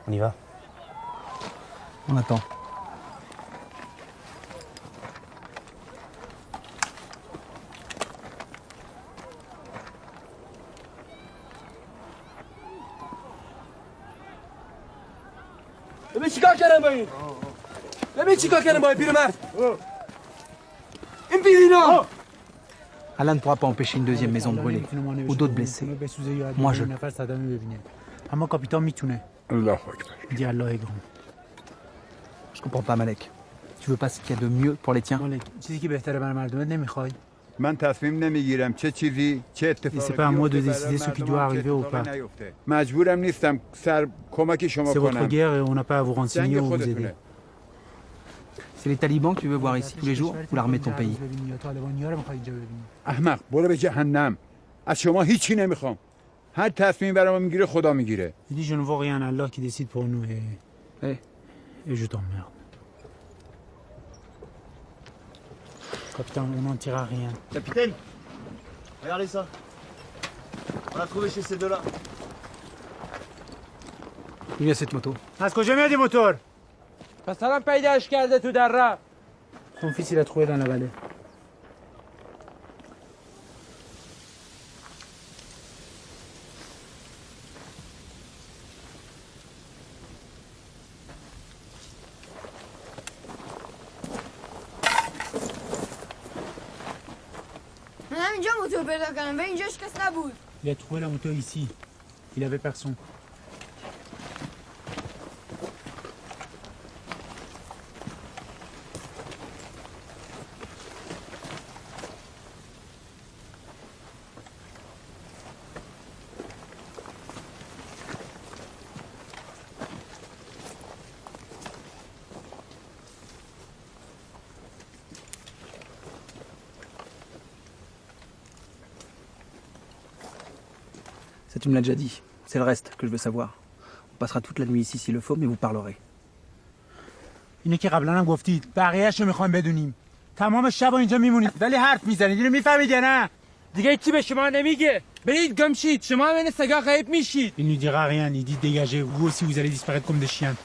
[SPEAKER 12] On y va.
[SPEAKER 3] On attend.
[SPEAKER 11] ببین چیکار کردن با این؟ ببین چیکار کردن با این پیرمرد؟ این پیرینا!
[SPEAKER 3] Allah ne pourra pas empêcher une deuxième maison brûlée ou d'autres blessés. Moi, je...
[SPEAKER 4] اما کاپیتان میتونه.
[SPEAKER 6] الله اکبر.
[SPEAKER 4] Dis Allah est grand.
[SPEAKER 3] Je comprends pas, Malek. Tu veux pas ce qu'il y a de mieux pour les tiens?
[SPEAKER 4] چیزی که بهتره برای مردمت نمیخوای؟
[SPEAKER 6] من تصمیم نمیگیرم چه چیزی چه اتفاقی
[SPEAKER 4] C'est pas à moi de décider ce qui doit arriver ou pas.
[SPEAKER 6] مجبورم نیستم کمک شما
[SPEAKER 4] C'est votre
[SPEAKER 6] کنم.
[SPEAKER 4] guerre et on n'a pas à vous renseigner ou vous aider.
[SPEAKER 3] C'est les talibans que tu veux voir ici tous les jours ou l'armée de ton pays?
[SPEAKER 6] احمق برو به جهنم. از شما هیچی نمیخوام. هر تصمیم برام میگیره خدا میگیره.
[SPEAKER 4] Il dit je ne vois rien, Allah qui décide pour nous et je t'emmerde. Capitaine, on n'en tire à rien.
[SPEAKER 12] Capitaine, regardez ça. On l'a trouvé chez ces deux-là.
[SPEAKER 3] D'où vient cette moto?
[SPEAKER 4] از کجا میاد این موتور؟
[SPEAKER 11] پس الان پیداش کرده تو دره.
[SPEAKER 4] Ton fils il a trouvé dans la vallée.
[SPEAKER 10] من همینجا موتور پیدا کردم و اینجاش کس نبود.
[SPEAKER 4] Il a trouvé la moto ici. Il avait personne.
[SPEAKER 3] Ça, tu me l'as déjà dit. C'est le reste que je veux savoir. On passera toute la nuit ici s'il le faut, mais vous parlerez.
[SPEAKER 4] اینه که قبلا هم گفتید بقیه‌اش رو میخوایم بدونیم. تمام شب اینجا میمونید ولی حرف میزنید. اینو میفهمید یا نه؟
[SPEAKER 11] دیگه چی به شما نمیگه. برید گم شید. شما بین سگا غیب میشید.
[SPEAKER 4] Il ne dira rien, il dit dégagez. Vous aussi vous allez disparaître comme des chiens.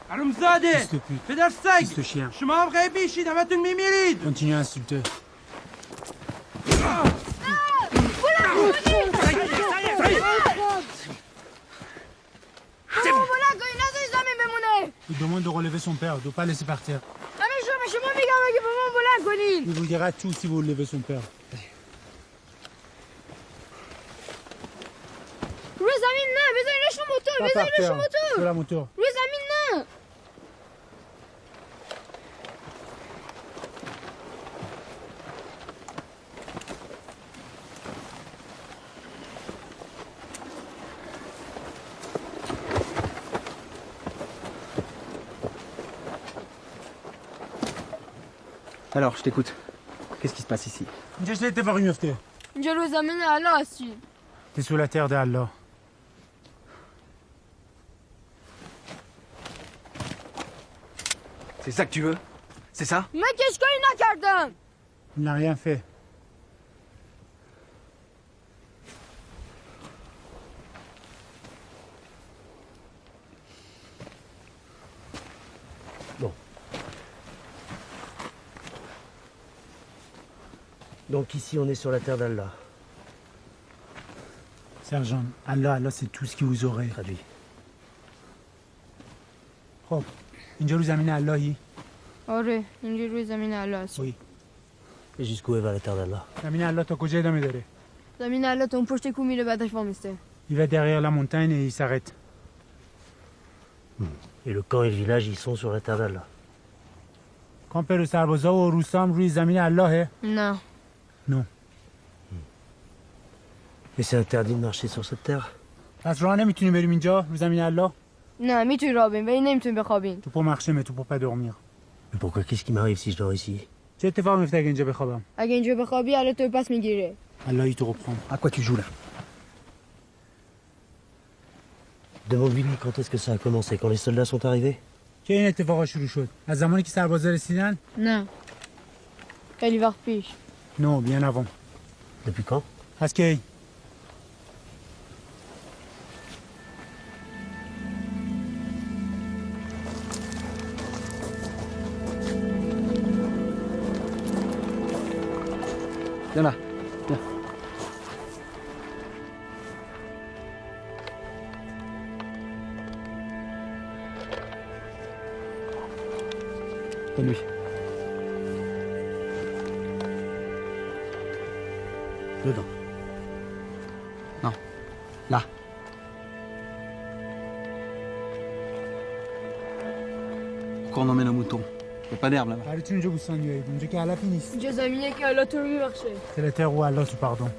[SPEAKER 11] حرومزاده پدر سگ شما هم غیبیشید همتون میمیرید
[SPEAKER 4] Continue à insulter. Il demande de relever son père, de ne pas laisser partir. Il vous dira tout si vous relevez son père. Pas par terre, sur la moto.
[SPEAKER 3] Alors, je t'écoute. Qu'est-ce qui se passe ici?
[SPEAKER 4] اینجا اتفاقی میفته.
[SPEAKER 10] اینجا روی زمین الله هستی.
[SPEAKER 4] T'es sous la terre d'Allah.
[SPEAKER 3] C'est ça que tu veux? C'est ça?
[SPEAKER 10] من که اشکالی نکردم.
[SPEAKER 4] Il n'a rien fait.
[SPEAKER 12] Bon. Donc ici, on est sur la terre d'Allah.
[SPEAKER 4] Sergent, Allah, c'est tout ce qui vous aurait.
[SPEAKER 12] Traduit.
[SPEAKER 4] خب اینجا رو زمین اللهی؟
[SPEAKER 10] آره اینجا روی زمین الله هستی.
[SPEAKER 4] Oui.
[SPEAKER 12] Et jusqu'où va la terre d'Allah?
[SPEAKER 4] زمین الله تا کجا ادامه داره؟
[SPEAKER 10] زمین الله تا اون پشت کو میره بعدش وامیسته.
[SPEAKER 4] Il va derrière la montagne et il s'arrête.
[SPEAKER 12] Et le camp et le village, ils sont sur la terre d'Allah.
[SPEAKER 4] کامپ سربازا و روسام روی زمین اللهه؟
[SPEAKER 10] نه.
[SPEAKER 4] Non.
[SPEAKER 12] Mais c'est interdit de marcher sur cette terre.
[SPEAKER 4] پس راه نمیتونی بریم اینجا رو زمین الله؟
[SPEAKER 10] نه میتونی راه بریم ولی نمیتونی بخوابین.
[SPEAKER 4] تو pour marcher mais tu peux pas dormir.
[SPEAKER 12] Mais pourquoi? Qu'est-ce qui m'arrive si je dors ici?
[SPEAKER 4] چه اتفاقی میفته اگه اینجا بخوابم؟
[SPEAKER 10] اگه اینجا بخوابی الله تو پس میگیره.
[SPEAKER 4] Allah il te reprend.
[SPEAKER 3] À quoi tu joues là?
[SPEAKER 12] Demande-lui quand est-ce que ça a commencé, quand les soldats sont arrivés?
[SPEAKER 4] که این اتفاقا شروع شد؟ از زمانی که سربازا رسیدن؟
[SPEAKER 10] نه. خیلی وقت پیش.
[SPEAKER 4] Non, bien avant.
[SPEAKER 12] Depuis quand?
[SPEAKER 4] از کی؟
[SPEAKER 3] Viens là. Viens. Bonne nuit.
[SPEAKER 12] Dedans.
[SPEAKER 3] Non. Là. Pourquoi on emmène un mouton? Il n'y a pas d'herbe là-bas.
[SPEAKER 4] برای چی اینجا گوسفند میارید؟ اینجا که علفی نیست.
[SPEAKER 10] اینجا زمینه که الله تو رو میبخشه.
[SPEAKER 4] C'est la terre où Allah te pardonne.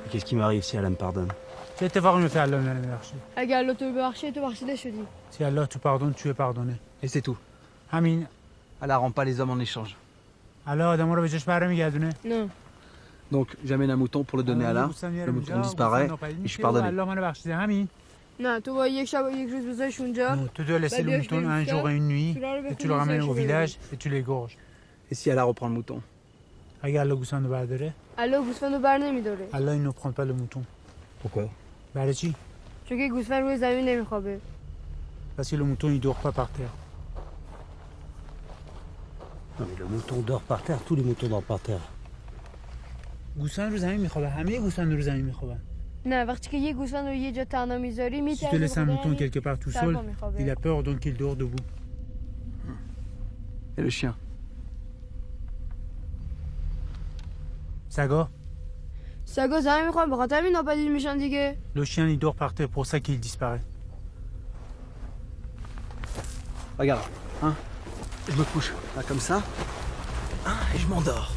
[SPEAKER 12] Et qu'est-ce qui m'arrive si Allah me pardonne?
[SPEAKER 4] چه اتفاقی میفته الله نمیبخشه؟
[SPEAKER 10] اگه الله تو رو ببخشه تو بخشیده شدی.
[SPEAKER 4] Si Allah te pardonne, tu es pardonné.
[SPEAKER 3] Et c'est tout.
[SPEAKER 4] همین.
[SPEAKER 3] Allah rend pas les hommes en échange.
[SPEAKER 4] Allah آدم‌ها رو به جاش برمیگردونه.
[SPEAKER 10] نه.
[SPEAKER 3] Donc j'amène un mouton pour le donner à Allah. Le mouton disparaît et je suis pardonné.
[SPEAKER 4] Allah منو بخشیده همین.
[SPEAKER 10] نه تو با یک شب و یک روز بذاریش اونجا.
[SPEAKER 4] Non, tu dois laisser le mouton un jour et une nuit et tu le ramènes au village et tu l'égorges.
[SPEAKER 3] Et si Allah reprend le mouton?
[SPEAKER 4] اگه الله گوسفند رو برداره؟
[SPEAKER 10] الله گوسفند رو بر نمیداره.
[SPEAKER 4] Allah il ne prend pas le mouton.
[SPEAKER 12] Pourquoi?
[SPEAKER 4] برای چی؟
[SPEAKER 10] چون که گوسفند روی زمین نمیخوابه.
[SPEAKER 4] Parce que le mouton il dort pas par terre.
[SPEAKER 12] Non mais le mouton dort par terre, tous les moutons dorment par terre.
[SPEAKER 4] گوسفند رو زمین میخوابه، همه گوسفند رو زمین میخوابن.
[SPEAKER 10] نه وقتی که یه گوسفند رو یه جا تنها میذاری
[SPEAKER 4] Si tu
[SPEAKER 10] میترسه.
[SPEAKER 4] laisses un mouton quelque part tout seul, il a peur donc il dort debout.
[SPEAKER 3] Et le chien?
[SPEAKER 4] سگا؟
[SPEAKER 10] سگا زمین میخوان به خاطر همین ناپدید میشن دیگه.
[SPEAKER 4] Le chien il dort par terre pour ça qu'il disparaît.
[SPEAKER 3] Regarde, hein? Je me couche, là, comme ça, hein, et je m'endors.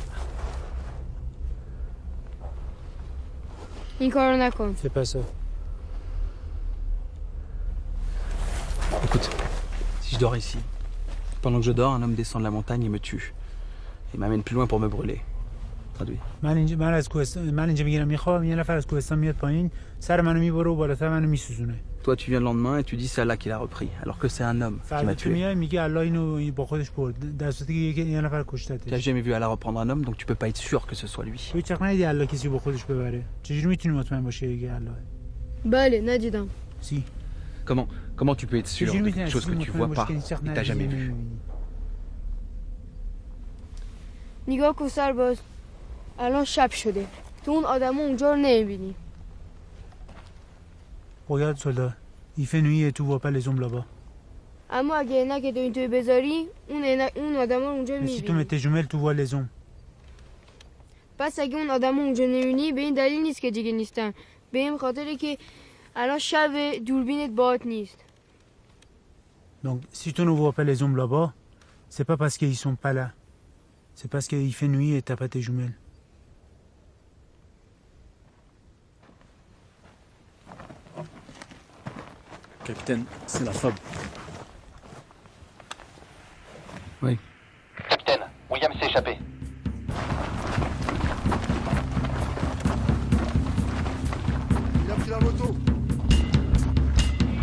[SPEAKER 10] این کارو نکن.
[SPEAKER 4] C'est pas ça.
[SPEAKER 3] Écoute, si je dors ici, pendant que je dors, un homme descend de la montagne et me tue. Il m'amène plus loin pour me brûler. Traduit.
[SPEAKER 4] من از کوهستان من اینجا میگیرم میخوام یه نفر از کوهستان میاد پایین سر منو میبره و بالاتر منو میسوزونه.
[SPEAKER 3] Toi tu viens le lendemain et tu dis c'est Allah qui l'a repris alors que c'est un homme qui m'a
[SPEAKER 4] تو
[SPEAKER 3] tué.
[SPEAKER 4] میای میگه الله اینو با خودش برد در صورتی که یه نفر
[SPEAKER 3] Tu n'as
[SPEAKER 4] کشتتش.
[SPEAKER 3] jamais vu Allah reprendre un homme donc tu peux pas être sûr que ce soit lui.
[SPEAKER 4] تو هیچ وقت ندیدی الله کسی با خودش ببره. چجوری میتونی مطمئن باشی دیگه الله؟
[SPEAKER 10] بله ندیدم.
[SPEAKER 4] سی.
[SPEAKER 1] Comment tu peux être sûr de quelque chose que tu vois pas et t'as jamais vu?
[SPEAKER 10] نگاه کن سرباز الان شب شده تو اون آدم اونجا رو نمیبینی
[SPEAKER 4] Regarde soldat, il fait nuit et tu vois pas les ombres là-bas.
[SPEAKER 10] اما اگه عینک تو اینطوری بذاری اون آدم رو اونجا
[SPEAKER 4] Mais si tu mets
[SPEAKER 10] میبینی
[SPEAKER 4] tes jumelles, tu vois les ombres.
[SPEAKER 10] پس اگه اون آدم رو اونجا نمیبینی به این دلیل نیست که دیگه نیستن به این خاطره که الان شب دوربینت باهات نیست
[SPEAKER 4] Donc si tu ne vois pas les ombres là-bas, c'est pas parce qu'ils sont pas là. C'est parce qu'il fait nuit et t'as pas tes jumelles.
[SPEAKER 12] Capitaine, c'est la FAB.
[SPEAKER 1] Oui.
[SPEAKER 2] Capitaine, William s'est échappé.
[SPEAKER 13] Il a pris la moto.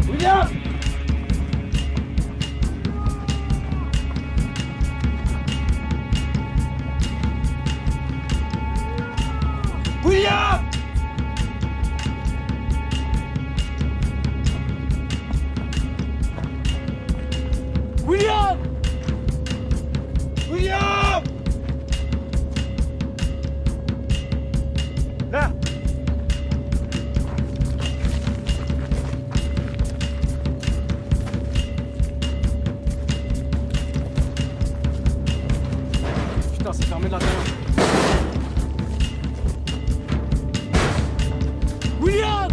[SPEAKER 11] William! William! William! William!
[SPEAKER 5] Là!
[SPEAKER 12] Putain, c'est fermé de l'intérieur.
[SPEAKER 11] William!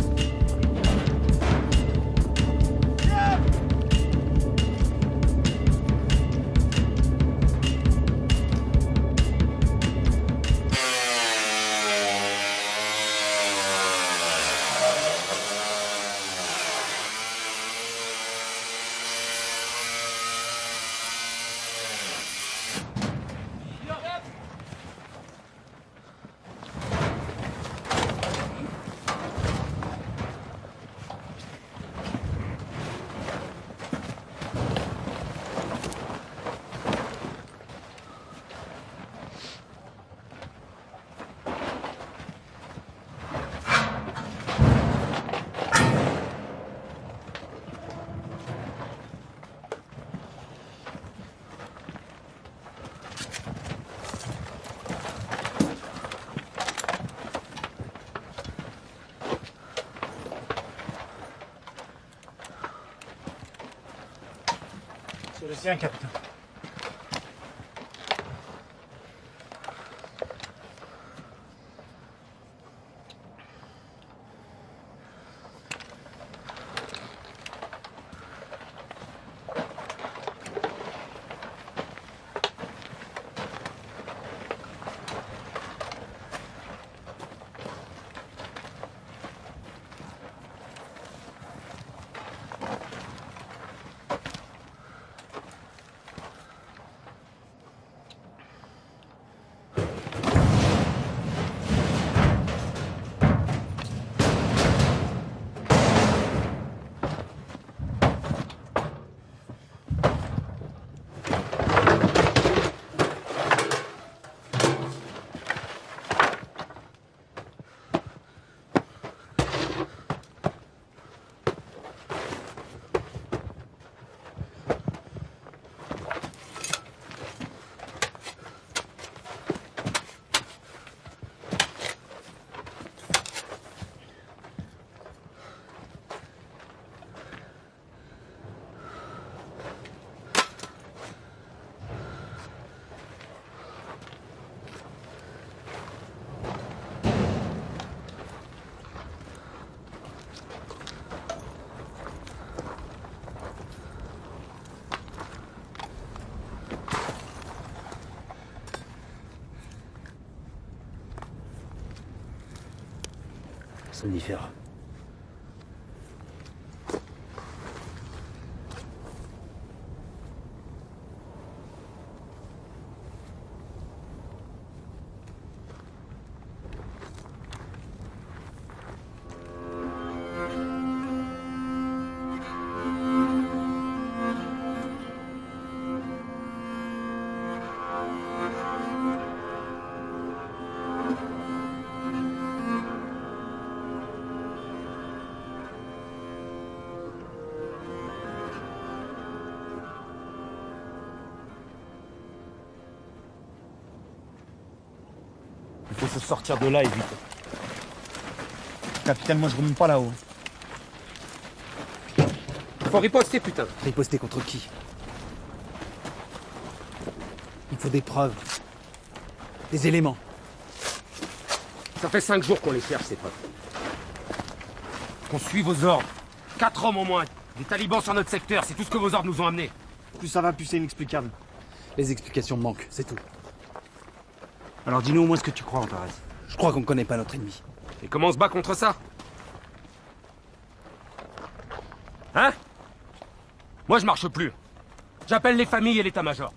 [SPEAKER 4] C'est le sien, capitaine.
[SPEAKER 12] Somnifère.
[SPEAKER 5] Il faut se sortir de là et vite.
[SPEAKER 3] Capitaine, moi je remonte pas là-haut.
[SPEAKER 13] Faut riposter, putain.
[SPEAKER 3] Riposter contre qui? Il faut des preuves. Des éléments.
[SPEAKER 13] Ça fait 5 jours qu'on les cherche, ces preuves. Qu'on suit vos ordres. 4 hommes au moins. Des talibans sur notre secteur, c'est tout ce que vos ordres nous ont amené.
[SPEAKER 3] Plus ça va, plus c'est inexplicable. Les explications manquent, c'est tout.
[SPEAKER 13] Alors dis-nous au moins ce que tu crois, Antares.
[SPEAKER 3] Je crois qu'on ne connaît pas notre ennemi.
[SPEAKER 13] Et comment on se bat contre ça? Hein? Moi je marche plus. J'appelle les familles et l'état-major.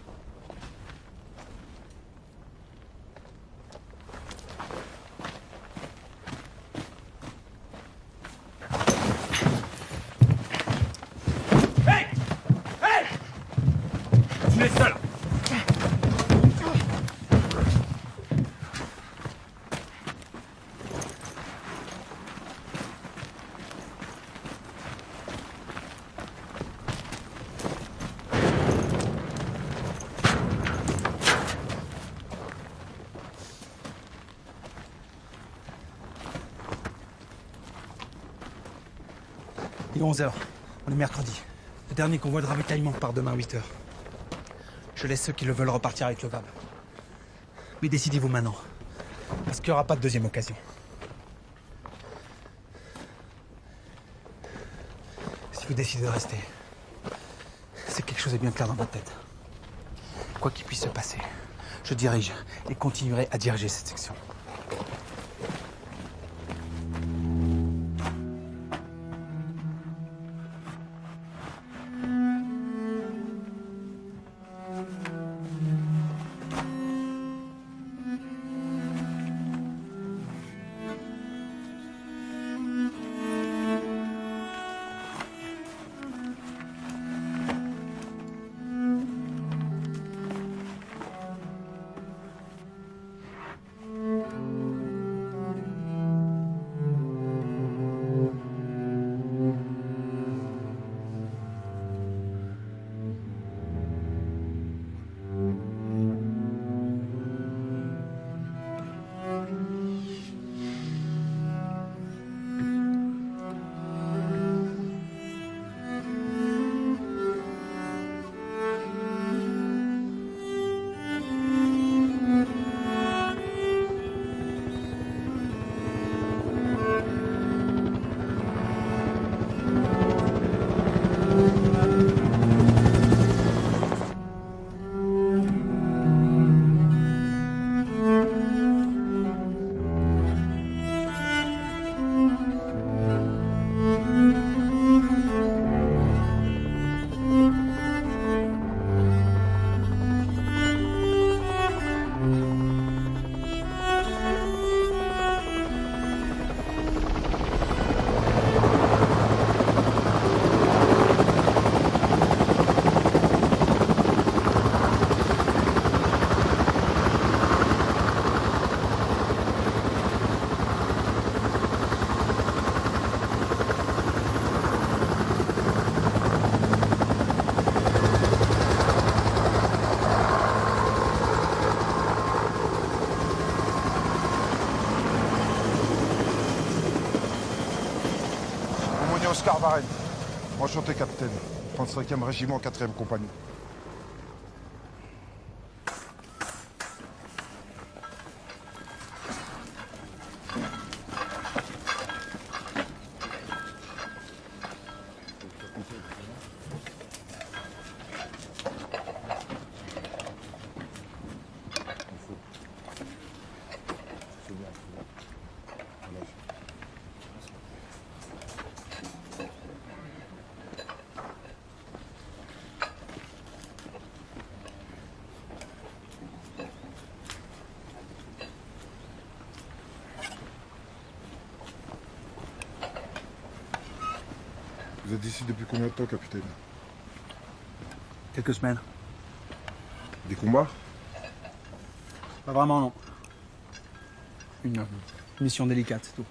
[SPEAKER 13] Hey! Hey! Tu es seul.
[SPEAKER 3] Il est 11h. On est mercredi. Le dernier convoi de ravitaillement part demain à 8h. Je laisse ceux qui le veulent repartir avec le VAB. Mais décidez-vous maintenant. Parce qu'il n'y aura pas de deuxième occasion. Si vous décidez de rester, c'est que quelque chose est bien clair dans votre tête. Quoi qu'il puisse se passer, je dirige et continuerai à diriger cette section.
[SPEAKER 14] Oscar Varenne. Enchanté, capitaine. 35e régiment, 4e compagnie. Vous êtes ici depuis combien de temps, capitaine?
[SPEAKER 3] Quelques semaines.
[SPEAKER 14] Des combats?
[SPEAKER 3] Pas vraiment, non. Une mission délicate, c'est tout.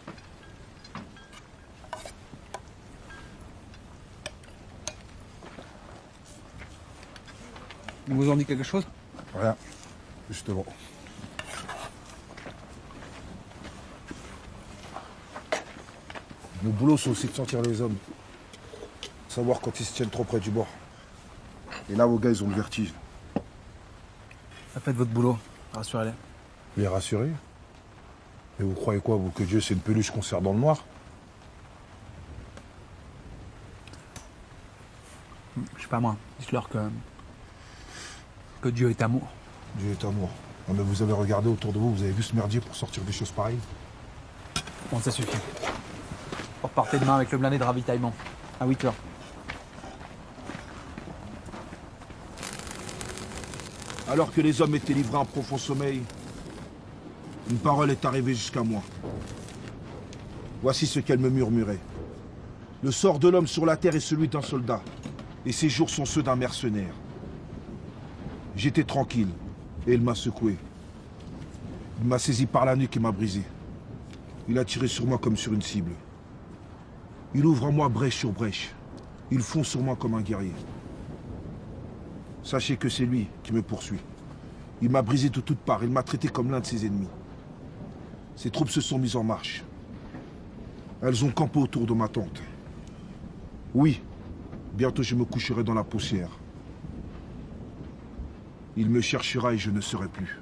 [SPEAKER 3] Ils vous ont dit quelque chose?
[SPEAKER 14] Rien, justement. Mon boulot, c'est aussi de sentir les hommes. Savoir quand ils se tiennent trop près du bord. Et là, vos gars, ils ont le vertige.
[SPEAKER 3] Faites votre boulot, rassurez-les.
[SPEAKER 14] Les rassurer? Mais vous croyez quoi, vous, que Dieu, c'est une peluche qu'on serre dans le noir?
[SPEAKER 3] Je sais pas moi, dites-leur que Dieu est amour.
[SPEAKER 14] Dieu est amour. Non, mais vous avez regardé autour de vous, vous avez vu ce merdier pour sortir des choses pareilles?
[SPEAKER 3] Bon, ça suffit. Vous repartez demain avec le blindé de ravitaillement, à 8h.
[SPEAKER 14] Alors que les hommes étaient livrés à un profond sommeil, une parole est arrivée jusqu'à moi. Voici ce qu'elle me murmurait. Le sort de l'homme sur la terre est celui d'un soldat, et ses jours sont ceux d'un mercenaire. J'étais tranquille, et il m'a secoué. Il m'a saisi par la nuque et m'a brisé. Il a tiré sur moi comme sur une cible. Il ouvre en moi brèche sur brèche. Il fond sur moi comme un guerrier. Sachez que c'est lui qui me poursuit. Il m'a brisé de toutes parts, il m'a traité comme l'un de ses ennemis. Ses troupes se sont mises en marche. Elles ont campé autour de ma tente. Oui, bientôt je me coucherai dans la poussière. Il me cherchera et je ne serai plus.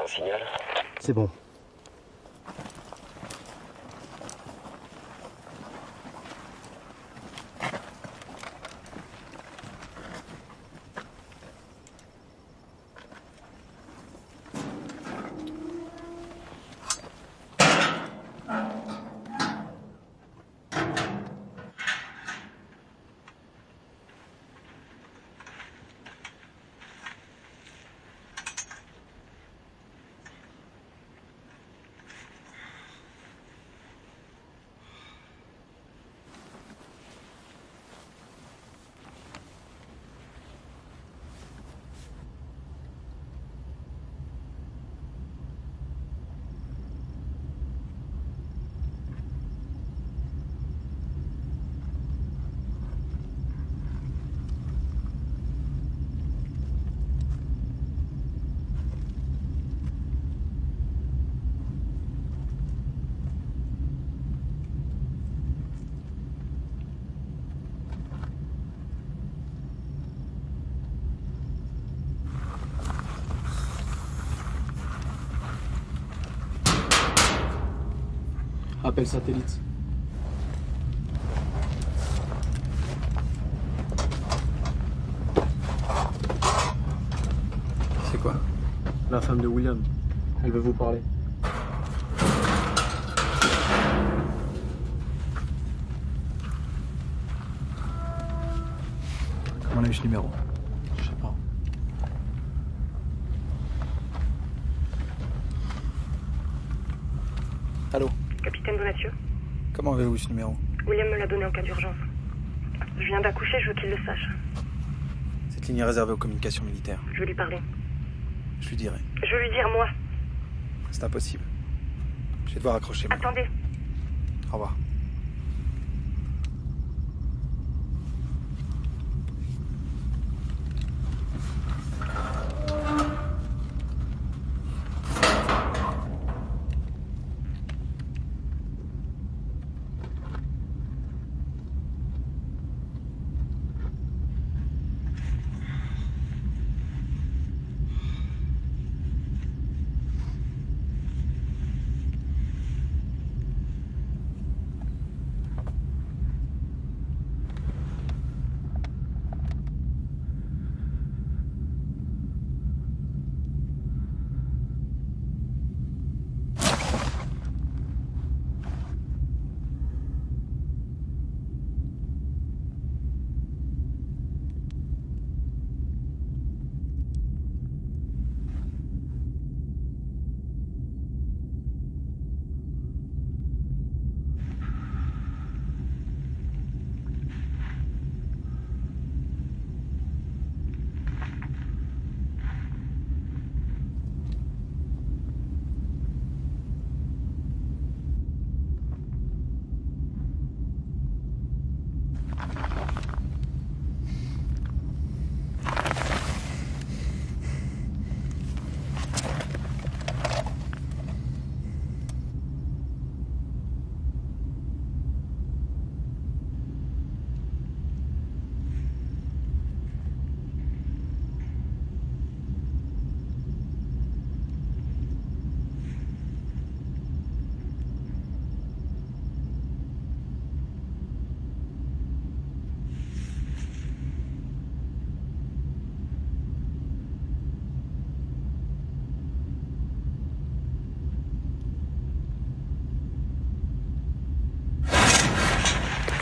[SPEAKER 15] un signal?
[SPEAKER 12] C'est bon.
[SPEAKER 1] Appel satellite. C'est quoi?
[SPEAKER 12] La femme de William. Elle veut vous parler.
[SPEAKER 1] Comment on a eu ce numéro?
[SPEAKER 12] Je sais pas.
[SPEAKER 1] Allô?
[SPEAKER 16] Capitaine Bonacieux,
[SPEAKER 1] Comment avez-vous eu ce numéro?
[SPEAKER 16] William me l'a donné en cas d'urgence. Je viens d'accoucher, je veux qu'il le sache.
[SPEAKER 1] Cette ligne est réservée aux communications militaires.
[SPEAKER 16] Je veux lui parler.
[SPEAKER 1] Je lui dirai.
[SPEAKER 16] Je veux lui dire, moi.
[SPEAKER 1] C'est impossible. Je vais devoir accrocher.
[SPEAKER 16] Attendez.
[SPEAKER 1] Au revoir.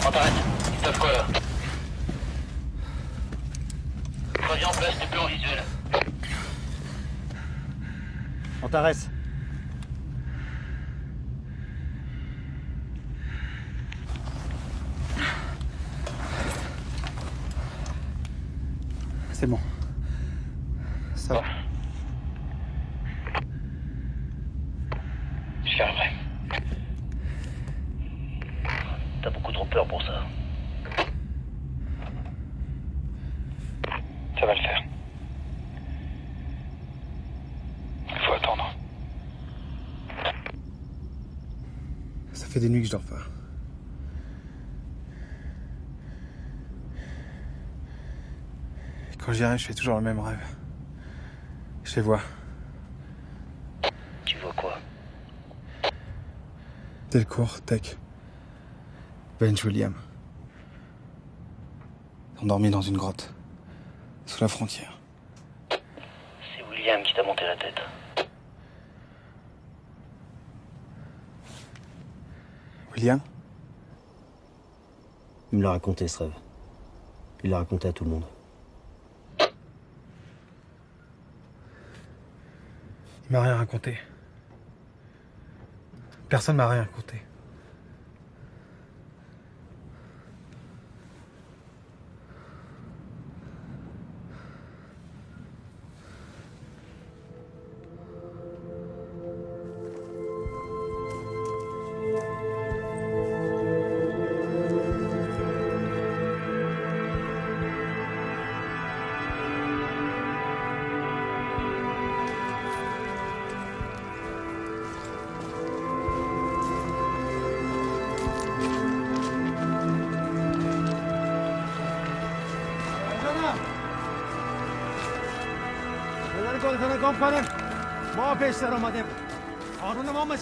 [SPEAKER 11] Antares, ils peuvent quoi là? Choisis en place des plans visuels.
[SPEAKER 12] Antares.
[SPEAKER 1] C'est bon. Ça va.
[SPEAKER 11] J'y arriverai. T'as beaucoup trop peur pour ça. Ça va le faire. Il faut attendre.
[SPEAKER 1] Ça fait des nuits que je dors pas. Et quand j'y arrive, je fais toujours le même rêve. Je les vois. Delcourt, Tech. Bench William. Endormi dans une grotte. Sous la frontière.
[SPEAKER 12] C'est William qui t'a monté la tête.
[SPEAKER 1] William?
[SPEAKER 12] Il me l'a raconté, ce rêve. Il l'a raconté à tout le monde.
[SPEAKER 1] Il m'a rien raconté. Personne m'a rien raconté.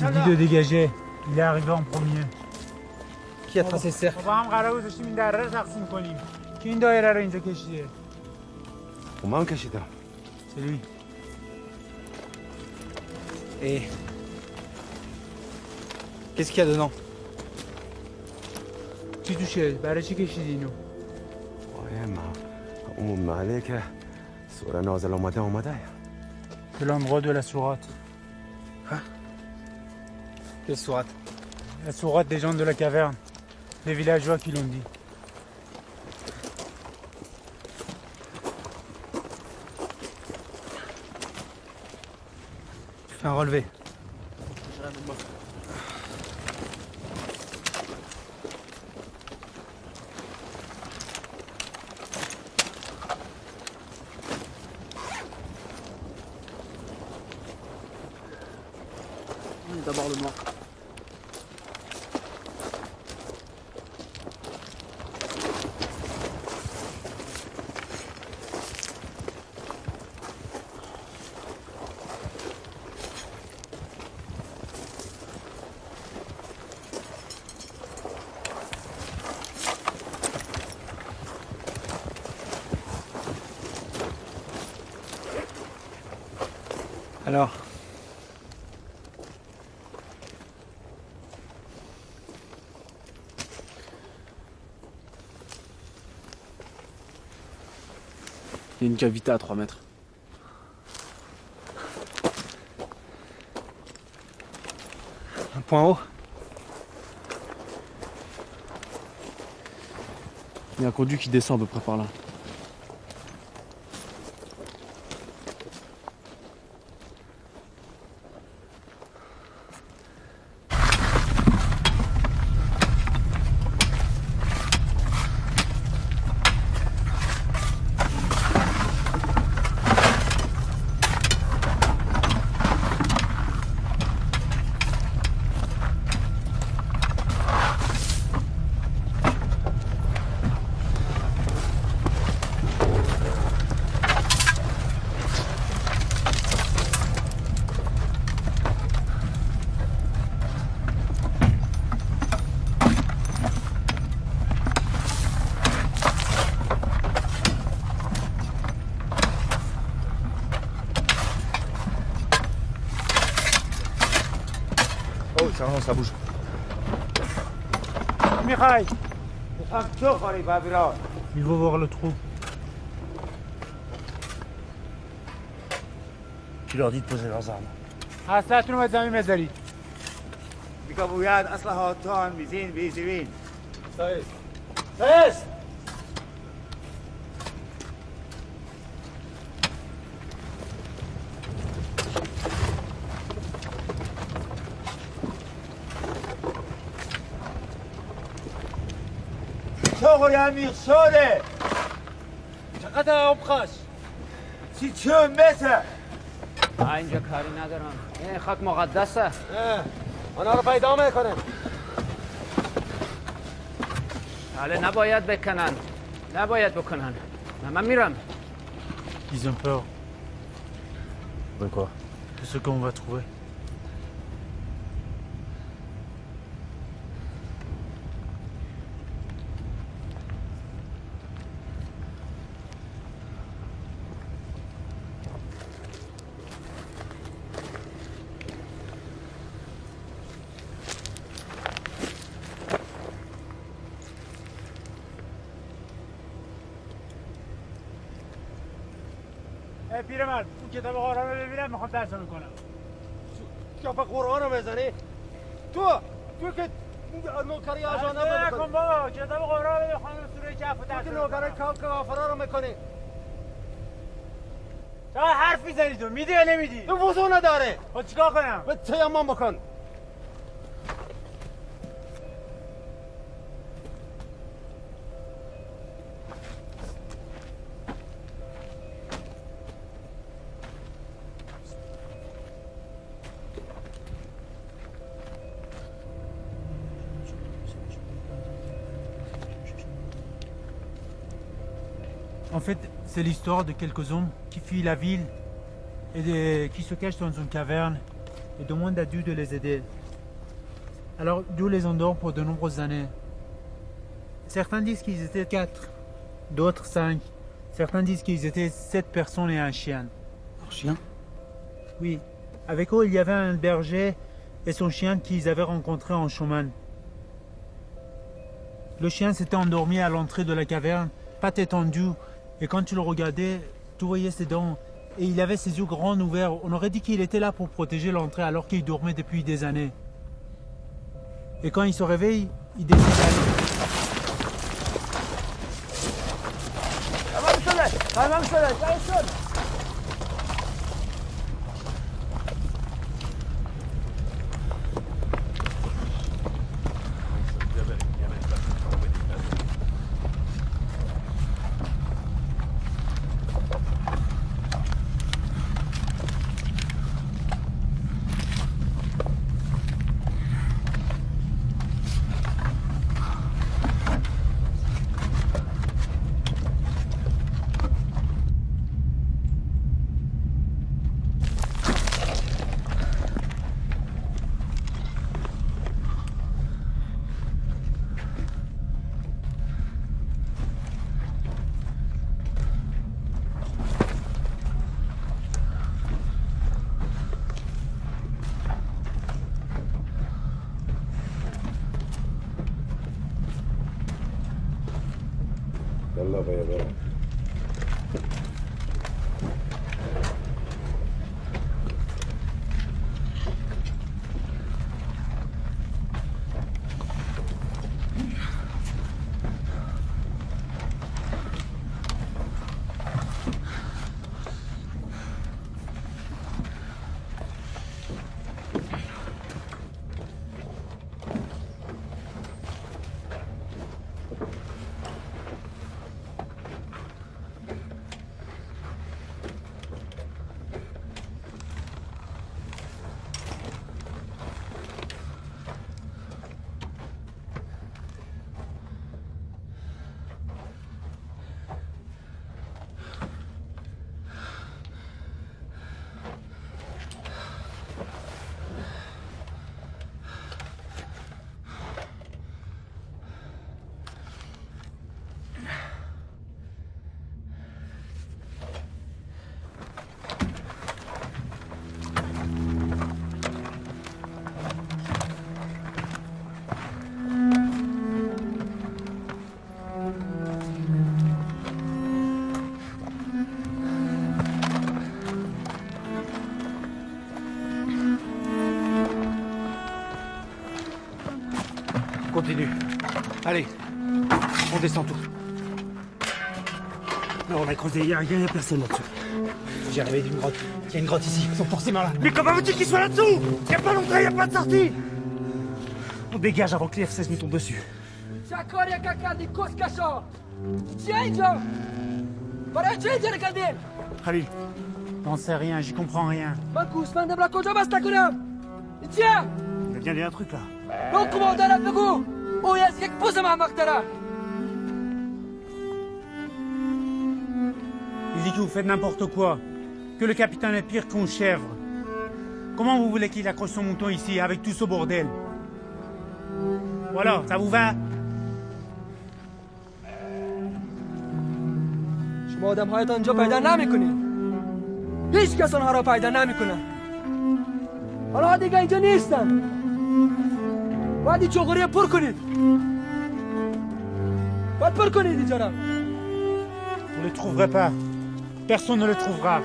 [SPEAKER 4] Il dit de dégager. Il est arrivé en premier.
[SPEAKER 3] Qui a tracé le cercle?
[SPEAKER 4] با هم قرار گذاشتیم این دره رو تقسیم کنیم. کی این دایره رو اینجا کشیده؟
[SPEAKER 13] من کشیدم.
[SPEAKER 4] C'est lui.
[SPEAKER 3] Et... Qu'est-ce qu'il y a dedans?
[SPEAKER 4] چی توشه؟ برای چی کشیدی اینو؟
[SPEAKER 13] اون محله که سوره نازل اومده.
[SPEAKER 4] C'est l'endroit de la sourate.
[SPEAKER 3] Quelle sourate?
[SPEAKER 4] La sourate des gens de la caverne. Les villageois qui l'ont dit.
[SPEAKER 3] Tu fais un relevé. D'abord le mort. Alors,
[SPEAKER 1] il y a une cavité à 3 mètres.
[SPEAKER 3] un point haut.
[SPEAKER 1] Il y a un conduit qui descend à peu près par là.
[SPEAKER 14] Non, ça bouge.
[SPEAKER 4] Mikhail, il faut voir le trou.
[SPEAKER 12] Tu leur dis de poser leurs armes.
[SPEAKER 4] اسلحتون رو باید زمین بذارید.
[SPEAKER 11] میگه باید اسلحاتان میزین بیزیوین.
[SPEAKER 4] سایس.
[SPEAKER 11] شغل عمیق شده.
[SPEAKER 4] چقدر آب خواست؟
[SPEAKER 11] 30 متر.
[SPEAKER 15] اینجا کاری ندارم. این خاک مقدسه.
[SPEAKER 13] آنها رو پیدا میکنه.
[SPEAKER 15] حالا نباید بکنن. نباید بکنن. من میرم.
[SPEAKER 4] Ils ont peur.
[SPEAKER 12] De quoi?
[SPEAKER 4] De ce qu'on va trouver. پیرمرد اون کتاب قرآن رو ببینم میخوام درسم کنم.
[SPEAKER 13] کتاب قرآن رو بزنی؟ تو که نوکری آجانه
[SPEAKER 4] بکنی. نکن بابا کتاب قرآن رو بخوانم سوره کهف و درسم.
[SPEAKER 13] تو که نوکری کافرا رو میکنی.
[SPEAKER 4] چرا حرف میزنی تو؟ میدی یا نمیدی؟
[SPEAKER 13] تو وضو نداره.
[SPEAKER 4] خب چیکار کنم؟
[SPEAKER 13] به تیمم بکن.
[SPEAKER 4] En fait, c'est l'histoire de quelques hommes qui fuient la ville et qui se cachent dans une caverne et demandent à Dieu de les aider. Alors Dieu les endort pour de nombreuses années. Certains disent qu'ils étaient 4, d'autres 5. Certains disent qu'ils étaient 7 personnes et un chien.
[SPEAKER 3] Un chien?
[SPEAKER 4] Oui. Avec eux, il y avait un berger et son chien qu'ils avaient rencontré en chemin. Le chien s'était endormi à l'entrée de la caverne, pattes étendues. Et quand tu le regardais, tu voyais ses dents. Et il avait ses yeux grands ouverts. On aurait dit qu'il était là pour protéger l'entrée alors qu'il dormait depuis des années. Et quand il se réveille, il décide d'aller.
[SPEAKER 14] يلا بيا بقى.
[SPEAKER 13] Continue. Allez, on descend tout.
[SPEAKER 5] Non, on a creusé, il n'y a personne là-dessous.
[SPEAKER 13] J'ai arrivé d'une grotte. Il y a une grotte ici, ils sont forcément là.
[SPEAKER 5] Mais comment veux-tu qu'ils soient là-dessous? Il n'y a pas d'entrée, il n'y a pas de sortie. On dégage avant que les F-16 nous tombent dessus.
[SPEAKER 4] Khalil, j'en sais rien, j'y comprends rien.
[SPEAKER 5] Il a bien dit un truc là.
[SPEAKER 4] Il dit que vous faites n'importe quoi, que le capitaine est pire qu'une chèvre. Comment vous voulez qu'il accroche son mouton ici avec tout ce bordel? Voilà, ça vous va?
[SPEAKER 17] شما آدم‌هایت اینجا پیدا نمی‌کنید. هیچ کس آنها را پیدا نمی‌کنه. حالا دیگه اینجا نیستن. باید این چغوری پر کنید. باید پر کنید اینجا را.
[SPEAKER 4] Vous ne le trouverez pas. Personne ne le trouvera.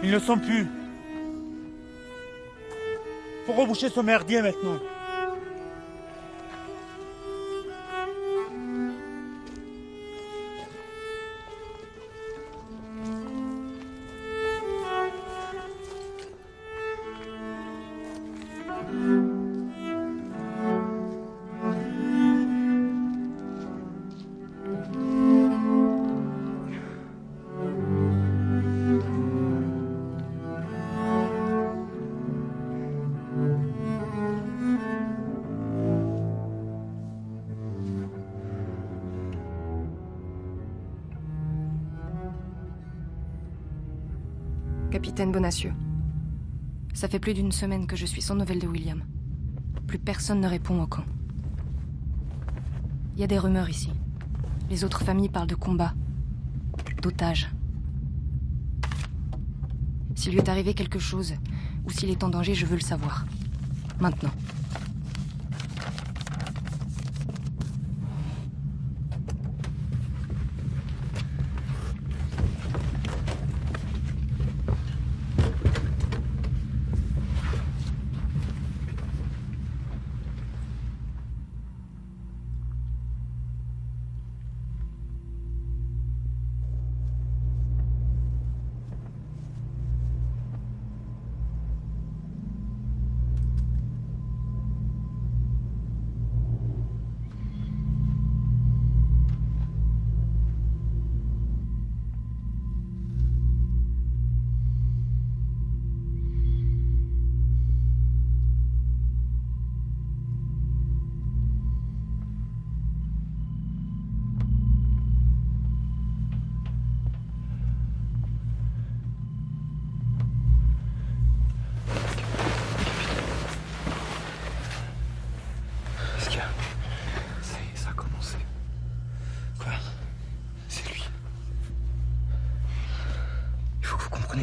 [SPEAKER 4] Ils ne le sont plus. Faut reboucher ce merdier maintenant.
[SPEAKER 18] Capitaine Bonacieux. Ça fait plus d'une semaine que je suis sans nouvelles de William. Plus personne ne répond au camp. Il y a des rumeurs ici. Les autres familles parlent de combats, d'otages. S'il lui est arrivé quelque chose, ou s'il est en danger, je veux le savoir. Maintenant.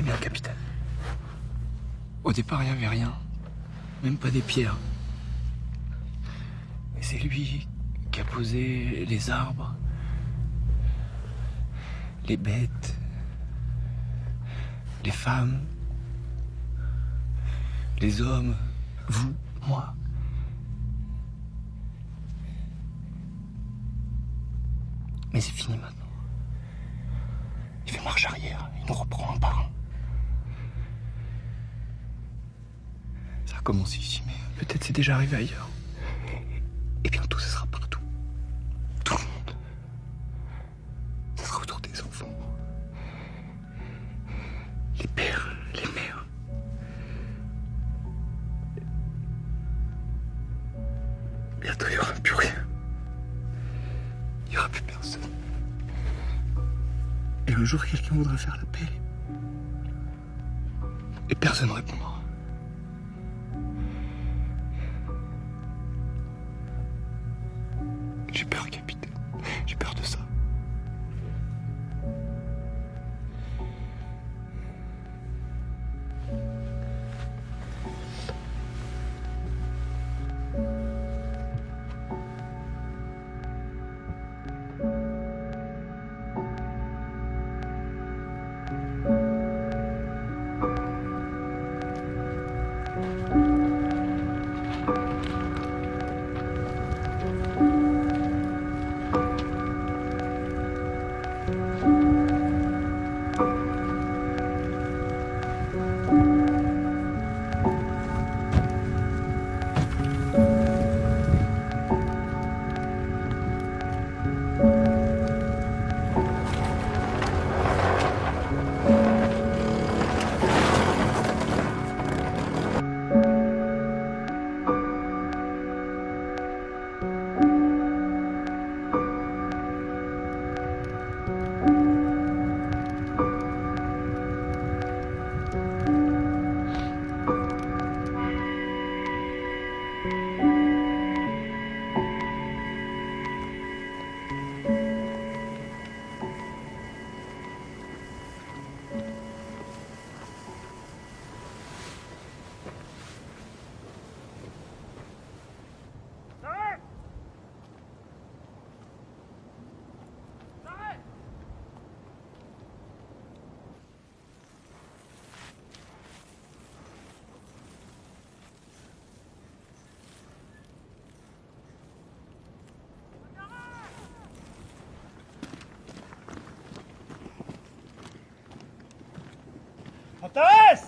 [SPEAKER 19] Bien, capitaine. Au départ, il n'y avait rien. Même pas des pierres. Et c'est lui qui a posé les arbres, les bêtes, les femmes, les hommes, vous, moi. Mais c'est fini maintenant. Il fait marche arrière, il nous reprend un par un. Ça a commencé ici, mais peut-être c'est déjà arrivé ailleurs. Et bientôt, ce sera partout. Tout le monde. Ce sera autour des enfants. Les pères, les mères. Bientôt, il n'y aura plus rien. Il n'y aura plus personne. Et un jour, quelqu'un voudra faire la paix. Et personne ne répondra. J'ai peur, capitaine. J'ai peur de ça.
[SPEAKER 5] معتز!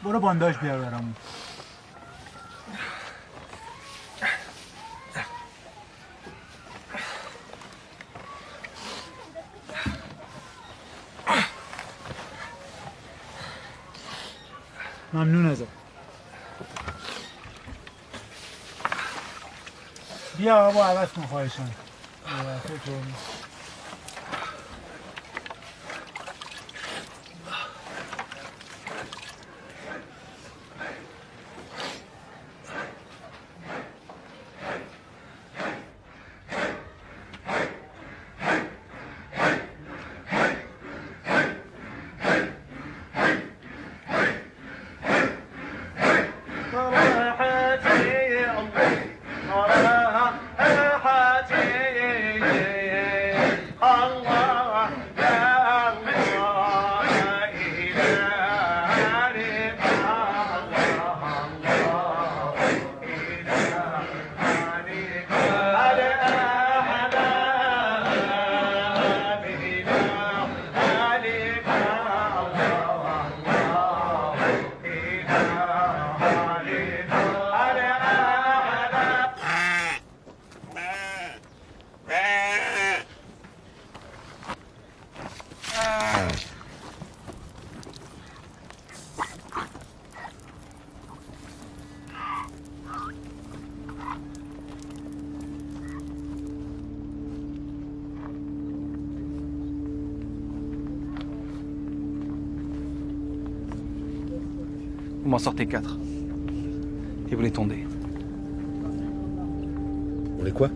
[SPEAKER 4] برو بانداژ بیار برامون. ممنون ازت. بیا بابا عوض کن خواهشان.
[SPEAKER 3] Vous m'en sortez 4. Et vous les tondez.
[SPEAKER 9] On les quoi?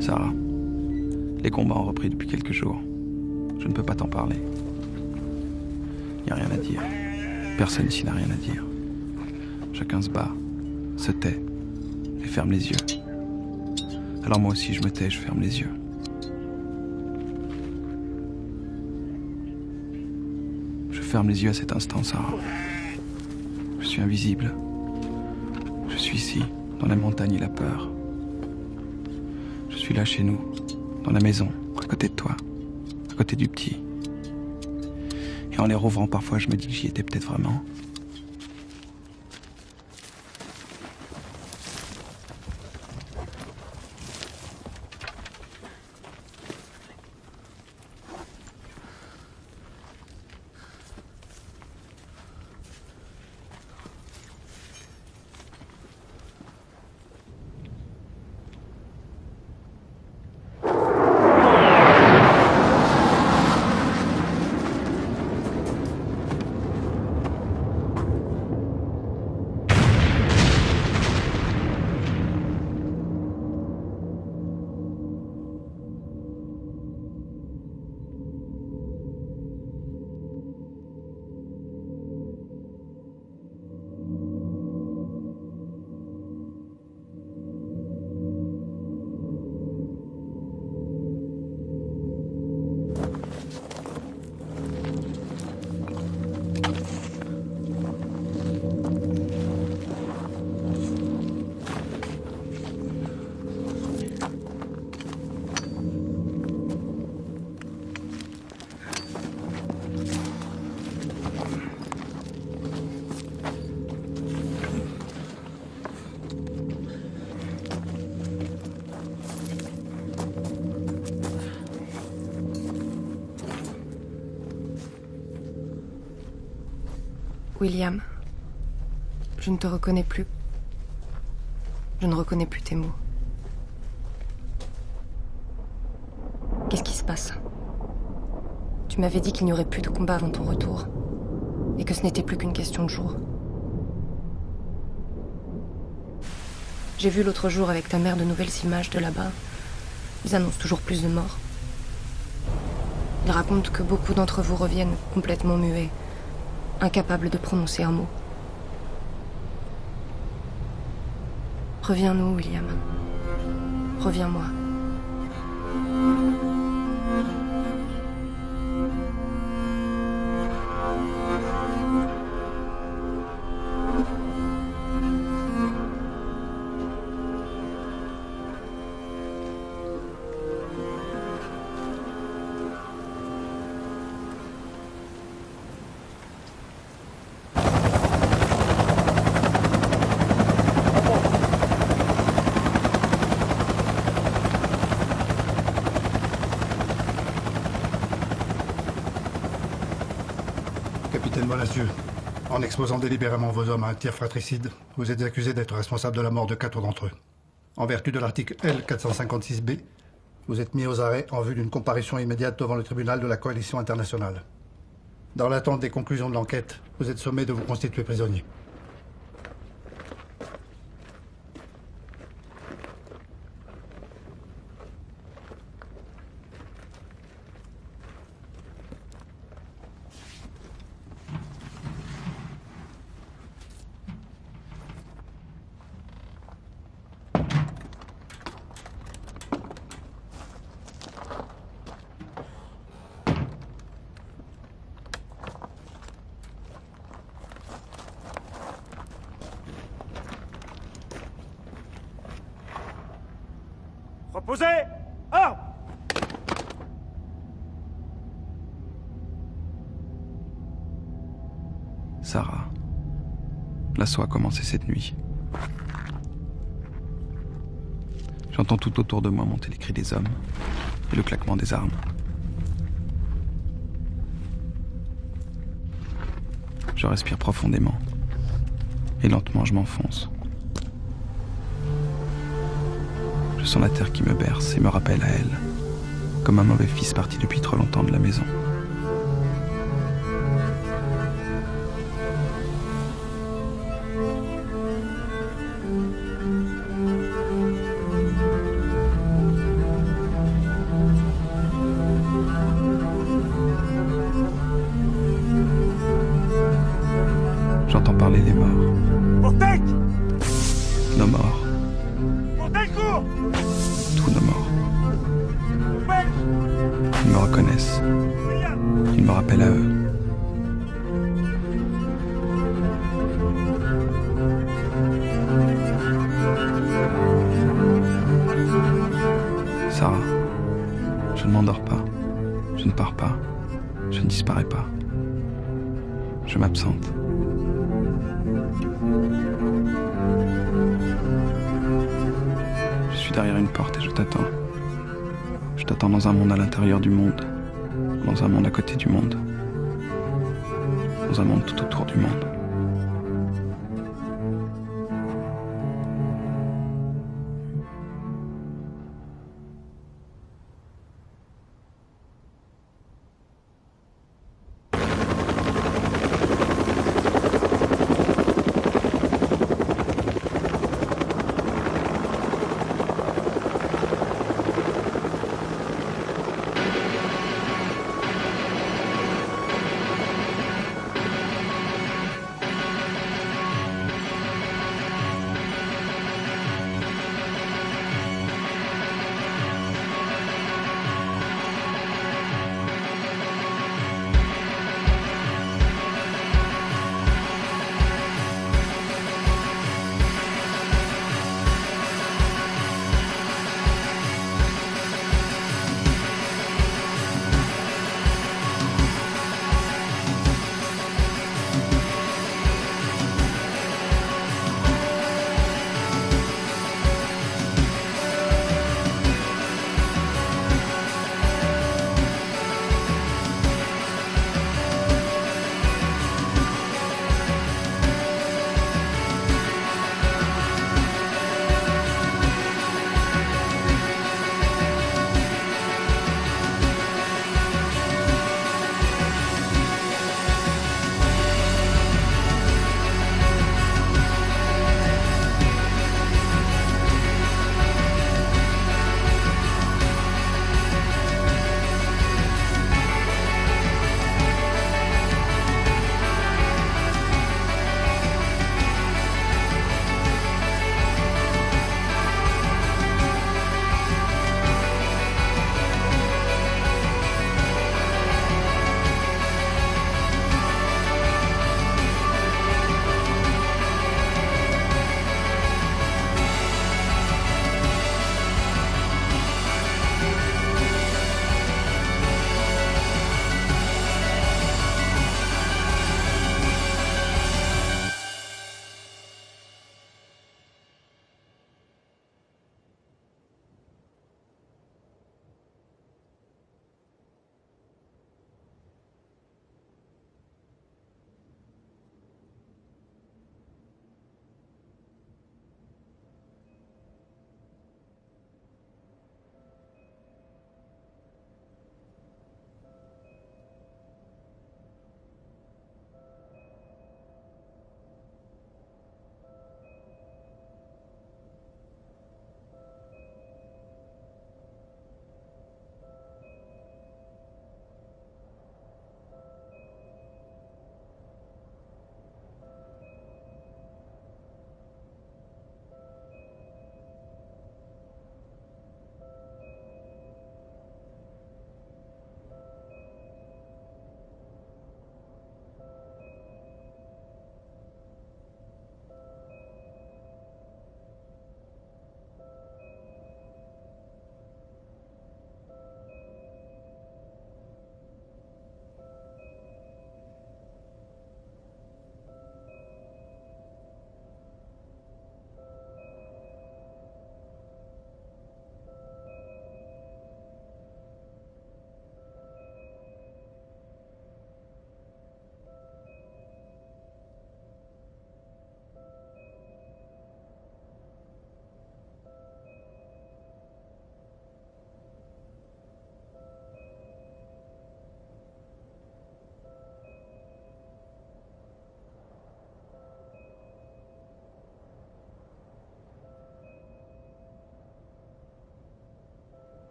[SPEAKER 1] Sarah, les combats ont repris depuis quelques jours. Je ne peux pas t'en parler. Il n'y a rien à dire. Personne ici n'a rien à dire. Chacun se bat, se tait et ferme les yeux. Alors moi aussi je me tais, je ferme les yeux. Je ferme les yeux à cet instant, Sarah. Je suis invisible. Je suis ici, dans la montagne et la peur. Je suis là chez nous, dans la maison, à côté de toi, à côté du petit. Et en les rouvrant, parfois, je me dis que j'y étais peut-être vraiment.
[SPEAKER 18] William, je ne te reconnais plus. Je ne reconnais plus tes mots. Qu'est-ce qui se passe? Tu m'avais dit qu'il n'y aurait plus de combat avant ton retour, et que ce n'était plus qu'une question de jours. J'ai vu l'autre jour avec ta mère de nouvelles images de là-bas. Ils annoncent toujours plus de morts. Ils racontent que beaucoup d'entre vous reviennent complètement muets, incapables de prononcer un mot. Reviens-nous, William. Reviens-moi.
[SPEAKER 20] Capitaine Bonacieux, en exposant délibérément vos hommes à un tir fratricide, vous êtes accusé d'être responsable de la mort de 4 d'entre eux. En vertu de l'article L456B, vous êtes mis aux arrêts en vue d'une comparution immédiate devant le tribunal de la coalition internationale. Dans l'attente des conclusions de l'enquête, vous êtes sommé de vous constituer prisonnier.
[SPEAKER 5] Reposez! Armes!
[SPEAKER 1] Sarah. L'assaut a commencé cette nuit. J'entends tout autour de moi monter les cris des hommes et le claquement des armes. Je respire profondément et lentement je m'enfonce. Je sens la terre qui me berce et me rappelle à elle, comme un mauvais fils parti depuis trop longtemps de la maison. J'entends parler des morts.
[SPEAKER 5] Portec!
[SPEAKER 1] Nos morts.
[SPEAKER 5] Portec, cours!
[SPEAKER 1] Tous nos morts. Ils me reconnaissent. Ils me rappellent à eux. Sarah, je ne m'endors pas. Je ne pars pas. Je ne disparais pas. Je m'absente. Je suis derrière une porte et je t'attends. Je t'attends dans un monde à l'intérieur du monde, dans un monde à côté du monde, dans un monde tout autour du monde.